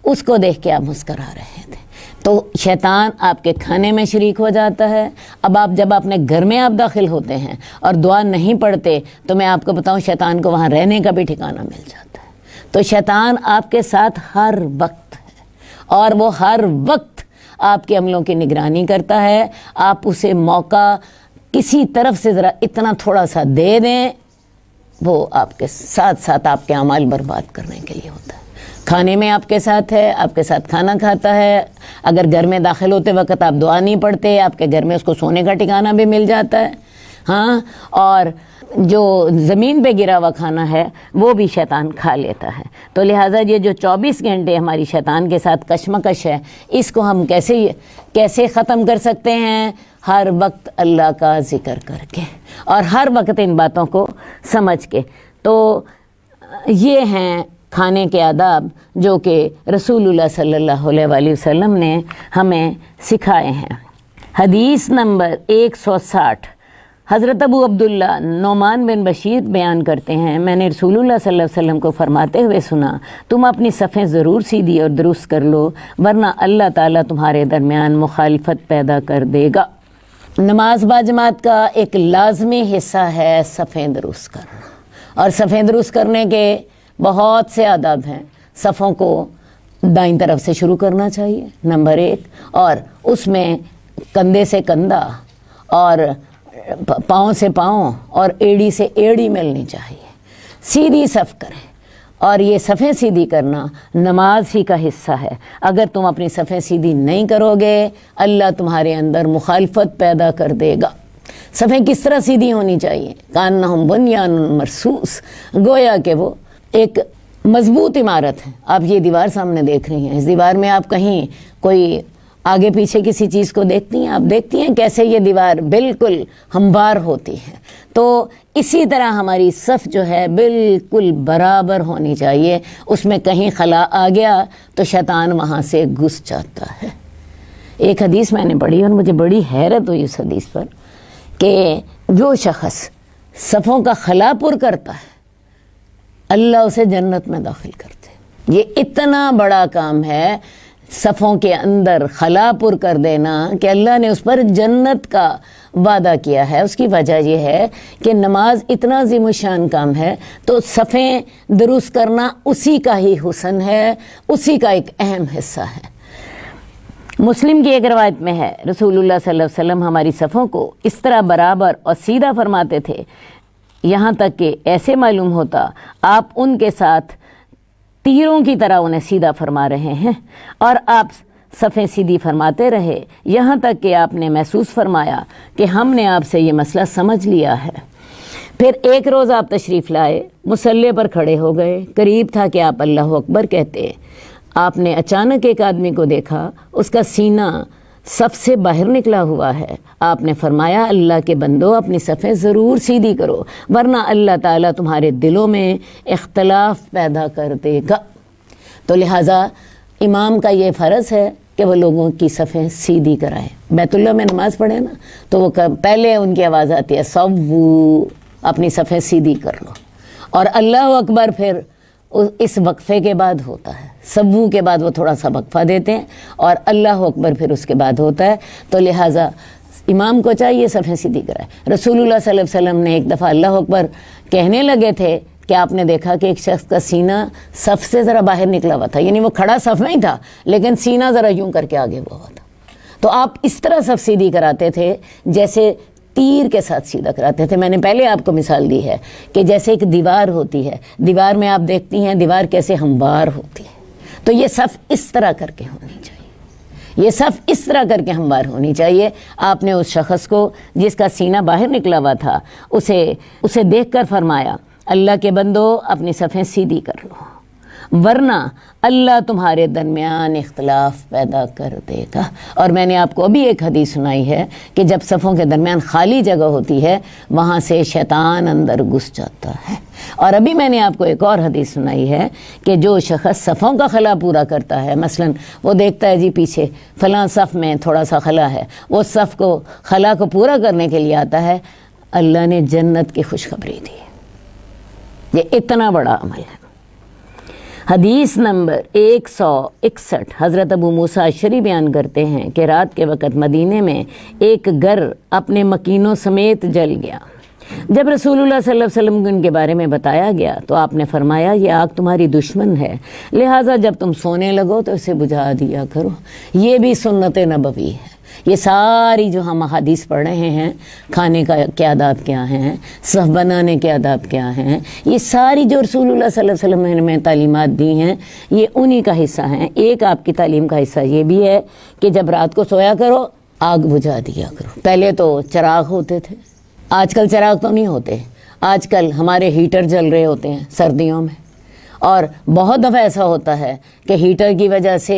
اس کو دیکھ کے آپ مسکرا رہے تھے۔ تو شیطان آپ کے کھانے میں شریک ہو جاتا ہے۔ اب آپ جب اپنے گھر میں آپ داخل ہوتے ہیں اور دعا نہیں پڑھتے تو میں آپ کو بتاؤں شیطان کو وہاں رہنے کا بھی ٹھکانہ مل جاتا ہے۔ تو شیطان آپ کے ساتھ ہر وقت ہے اور وہ ہر وقت آپ کے عملوں کی نگرانی کرتا ہے۔ آپ اسے موقع کسی طرف سے ذرا اتنا تھوڑا سا دے دیں، وہ آپ کے ساتھ ساتھ آپ کے اعمال برباد کرنے کے لیے ہوتا ہے۔ کھانے میں آپ کے ساتھ ہے، آپ کے ساتھ کھانا کھاتا ہے، اگر گھر میں داخل ہوتے وقت آپ دعا نہیں پڑھتے، آپ کے گھر میں اس کو سونے کا ٹھکانہ بھی مل جاتا ہے، ہاں، اور جو زمین پہ گرا ہوا کھانا ہے وہ بھی شیطان کھا لیتا ہے۔ تو لہٰذا یہ جو 24 گھنٹے ہماری شیطان کے ساتھ کشمکش ہے، اس کو ہم کیسے ختم کر سکتے ہیں؟ ہر وقت اللہ کا ذکر کر کے اور ہر وقت ان باتوں کو سمجھ کے۔ تو یہ ہیں کھانے کے آداب جو کہ رسول اللہ صلی اللہ علیہ وآلہ وسلم نے ہمیں سکھائے ہیں۔ حدیث نمبر 160، حضرت ابو عبداللہ نعمان بن بشیر بیان کرتے ہیں، میں نے رسول اللہ صلی اللہ علیہ وسلم کو فرماتے ہوئے سنا، تم اپنی صفیں ضرور سیدھی اور درست کر لو، ورنہ اللہ تعالیٰ تمہارے درمیان مخالفت پیدا کر دے گا۔ نماز باجماعت کا ایک لازمی حصہ ہے صفیں درست کرنا، اور صفیں درست کرنے کے بہت سے آداب ہیں۔ صفوں کو دائیں طرف سے شروع کرنا چاہیے، نمبر 1، اور اس میں کندھے سے کندھا اور پاؤں سے پاؤں اور ایڑی سے ایڑی ملنی چاہیے، سیدھی صف کریں۔ اور یہ صفیں سیدھی کرنا نماز ہی کا حصہ ہے۔ اگر تم اپنی صفیں سیدھی نہیں کرو گے، اللہ تمہارے اندر مخالفت پیدا کر دے گا۔ صفیں کس طرح سیدھی ہونی چاہیے؟ کانہم بنیان مرصوص، گویا کہ وہ ایک مضبوط عمارت ہے۔ آپ یہ دیوار سامنے دیکھ رہی ہیں، اس دیوار میں آپ کہیں کوئی آگے پیچھے کسی چیز کو دیکھتی ہیں؟ آپ دیکھتی ہیں کیسے یہ دیوار بالکل ہموار ہوتی ہے۔ تو اسی طرح ہماری صف جو ہے بالکل برابر ہونی چاہیے، اس میں کہیں خلا آ گیا تو شیطان وہاں سے گھس جاتا ہے۔ ایک حدیث میں نے پڑھی اور مجھے بڑی حیرت ہوئی اس حدیث پر کہ جو شخص صفوں کا خلا پر کرتا ہے اللہ اسے جنت میں داخل کرتے۔ یہ اتنا بڑا کام ہے صفوں کے اندر خلا پر کر دینا کہ اللہ نے اس پر جنت کا وعدہ کیا ہے۔ اس کی وجہ یہ ہے کہ نماز اتنا عظیم الشان کام ہے، تو صفیں درست کرنا اسی کا ہی حسن ہے، اسی کا ایک اہم حصہ ہے۔ مسلم کی ایک روایت میں ہے، رسول اللہ صلی اللہ علیہ وسلم ہماری صفوں کو اس طرح برابر اور سیدھا فرماتے تھے، یہاں تک کہ ایسے معلوم ہوتا آپ ان کے ساتھ تیروں کی طرح انہیں سیدھا فرما رہے ہیں، اور آپ صفیں سیدھی فرماتے رہے یہاں تک کہ آپ نے محسوس فرمایا کہ ہم نے آپ سے یہ مسئلہ سمجھ لیا ہے۔ پھر ایک روز آپ تشریف لائے، مصلی پر کھڑے ہو گئے، قریب تھا کہ آپ اللہ اکبر کہتے، آپ نے اچانک ایک آدمی کو دیکھا، اس کا سینہ صف سے باہر نکلا ہوا ہے۔ آپ نے فرمایا، اللہ کے بندو اپنی صفیں ضرور سیدھی کرو، ورنہ اللہ تعالیٰ تمہارے دلوں میں اختلاف پیدا کر دے گا۔ تو لہٰذا امام کا یہ فرض ہے کہ وہ لوگوں کی صفیں سیدھی کرائے۔ بیت اللہ میں نماز پڑھے نا تو وہ پہلے ان کی آواز آتی ہے، سوو، اپنی صفیں سیدھی کر لو، اور اللہ اکبر پھر اس وقفے کے بعد ہوتا ہے۔ سوو کے بعد وہ تھوڑا سا وقفہ دیتے ہیں اور اللہ اکبر پھر اس کے بعد ہوتا ہے۔ تو لہٰذا امام کو چاہیے صفیں سیدھی کرائے۔ رسول اللہ صلی اللہ علیہ وسلم نے ایک دفعہ اللہ اکبر کہنے لگے تھے کہ آپ نے دیکھا کہ ایک شخص کا سینہ صف سے ذرا باہر نکلا ہوا تھا، یعنی وہ کھڑا صف میں ہی تھا لیکن سینہ ذرا یوں کر کے آگے ہوا تھا۔ تو آپ اس طرح صف سیدھی کراتے تھے جیسے تیر کے ساتھ سیدھا کراتے تھے۔ میں نے پہلے آپ کو مثال دی ہے کہ جیسے ایک دیوار ہوتی ہے، دیوار میں آپ دیکھتی ہیں دیوار کیسے ہموار ہوتی ہے، تو یہ صف اس طرح کر کے ہونی چاہیے، یہ صف اس طرح کر کے ہموار ہونی چاہیے۔ آپ نے اس شخص کو جس کا سینہ باہر نکلا ہوا تھا اسے دیکھ کر فرمایا، اللہ کے بندو اپنی صفیں سیدھی کر لو، ورنہ اللہ تمہارے درمیان اختلاف پیدا کر دے گا۔ اور میں نے آپ کو ابھی ایک حدیث سنائی ہے کہ جب صفوں کے درمیان خالی جگہ ہوتی ہے وہاں سے شیطان اندر گھس جاتا ہے۔ اور ابھی میں نے آپ کو ایک اور حدیث سنائی ہے کہ جو شخص صفوں کا خلا پورا کرتا ہے، مثلا وہ دیکھتا ہے جی پیچھے فلاں صف میں تھوڑا سا خلا ہے، وہ صف کو خلا کو پورا کرنے کے لیے آتا ہے، اللہ نے جنت کی خوشخبری دی۔ یہ اتنا بڑا عمل ہے۔ حدیث نمبر 161، حضرت ابو موسیٰ اشعری بیان کرتے ہیں کہ رات کے وقت مدینے میں ایک گھر اپنے مکینوں سمیت جل گیا۔ جب رسول اللہ صلی اللہ علیہ وسلم کو ان کے بارے میں بتایا گیا تو آپ نے فرمایا، یہ آگ تمہاری دشمن ہے، لہٰذا جب تم سونے لگو تو اسے بجھا دیا کرو۔ یہ بھی سنت نبوی ہے۔ یہ ساری جو ہم احادیث پڑھ رہے ہیں، کھانے کا کیا آداب کیا ہیں، صف بنانے کے آداب کیا ہیں، یہ ساری جو رسول اللہ صلی اللہ علیہ وسلم نے ہمیں تعلیمات دی ہیں، یہ انہی کا حصہ ہیں۔ ایک آپ کی تعلیم کا حصہ یہ بھی ہے کہ جب رات کو سویا کرو آگ بجھا دیا کرو۔ پہلے تو چراغ ہوتے تھے، آج کل چراغ تو نہیں ہوتے، آج کل ہمارے ہیٹر جل رہے ہوتے ہیں سردیوں میں، اور بہت دفعہ ایسا ہوتا ہے کہ ہیٹر کی وجہ سے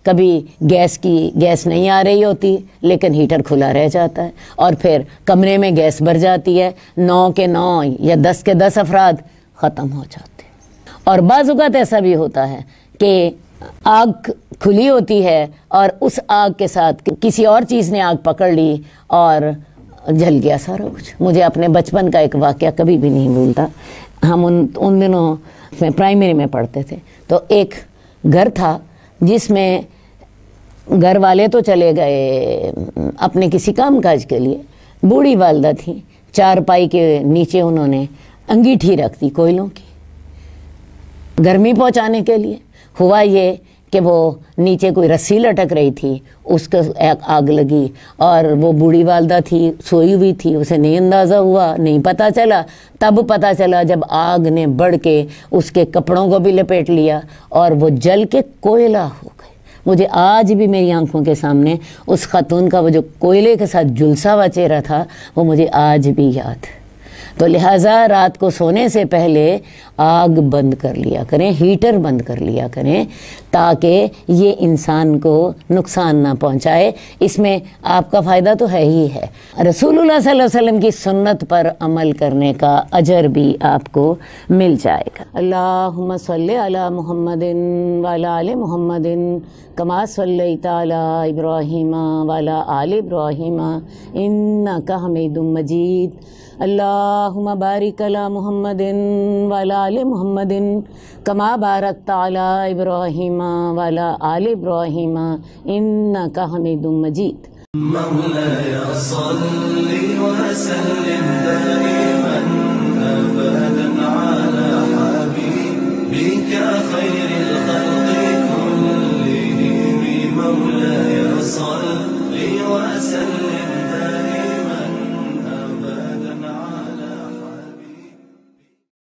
کبھی گیس نہیں آ رہی ہوتی لیکن ہیٹر کھلا رہ جاتا ہے، اور پھر کمرے میں گیس بھر جاتی ہے، 9 کے 9 یا 10 کے 10 افراد ختم ہو جاتے ہیں۔ اور بعض اوقات ایسا بھی ہوتا ہے کہ آگ کھلی ہوتی ہے اور اس آگ کے ساتھ کسی اور چیز نے آگ پکڑ لی اور جل گیا سارا کچھ۔ مجھے اپنے بچپن کا ایک واقعہ کبھی بھی نہیں بھولتا۔ ہم ان دنوں میں پرائمری میں پڑھتے تھے، تو ایک گھر تھا جس میں گھر والے تو چلے گئے اپنے کسی کام کاج کے لیے، بوڑھی والدہ تھیں، چارپائی کے نیچے انہوں نے انگیٹھی رکھ دی کوئلوں کی گرمی پہنچانے کے لیے۔ ہوا یہ کہ وہ نیچے کوئی رسی لٹک رہی تھی، اس کو آگ لگی، اور وہ بوڑھی والدہ تھی، سوئی ہوئی تھی، اسے نہیں اندازہ ہوا، نہیں پتہ چلا۔ تب پتہ چلا جب آگ نے بڑھ کے اس کے کپڑوں کو بھی لپیٹ لیا اور وہ جل کے کوئلہ ہو گئے۔ مجھے آج بھی میری آنکھوں کے سامنے اس خاتون کا وہ جو کوئلے کے ساتھ جھلسا ہوا چہرہ تھا وہ مجھے آج بھی یاد ہے۔ تو لہٰذا رات کو سونے سے پہلے آگ بند کر لیا کریں، ہیٹر بند کر لیا کریں، تاکہ یہ انسان کو نقصان نہ پہنچائے۔ اس میں آپ کا فائدہ تو ہے ہی ہے، رسول اللہ صلی اللہ علیہ وسلم کی سنت پر عمل کرنے کا اجر بھی آپ کو مل جائے گا۔ اللہم صلی علی محمد وعلی آل محمد کما صلیت علی ابراہیم وعلی آل ابراہیم انک حمید مجید۔ اللہم بارک علی محمد وعلی آل محمد کما بارکت علی ابراہیم وعلی آل ابراہیم انک حمید مجید۔ مولاي صل وسلم دائما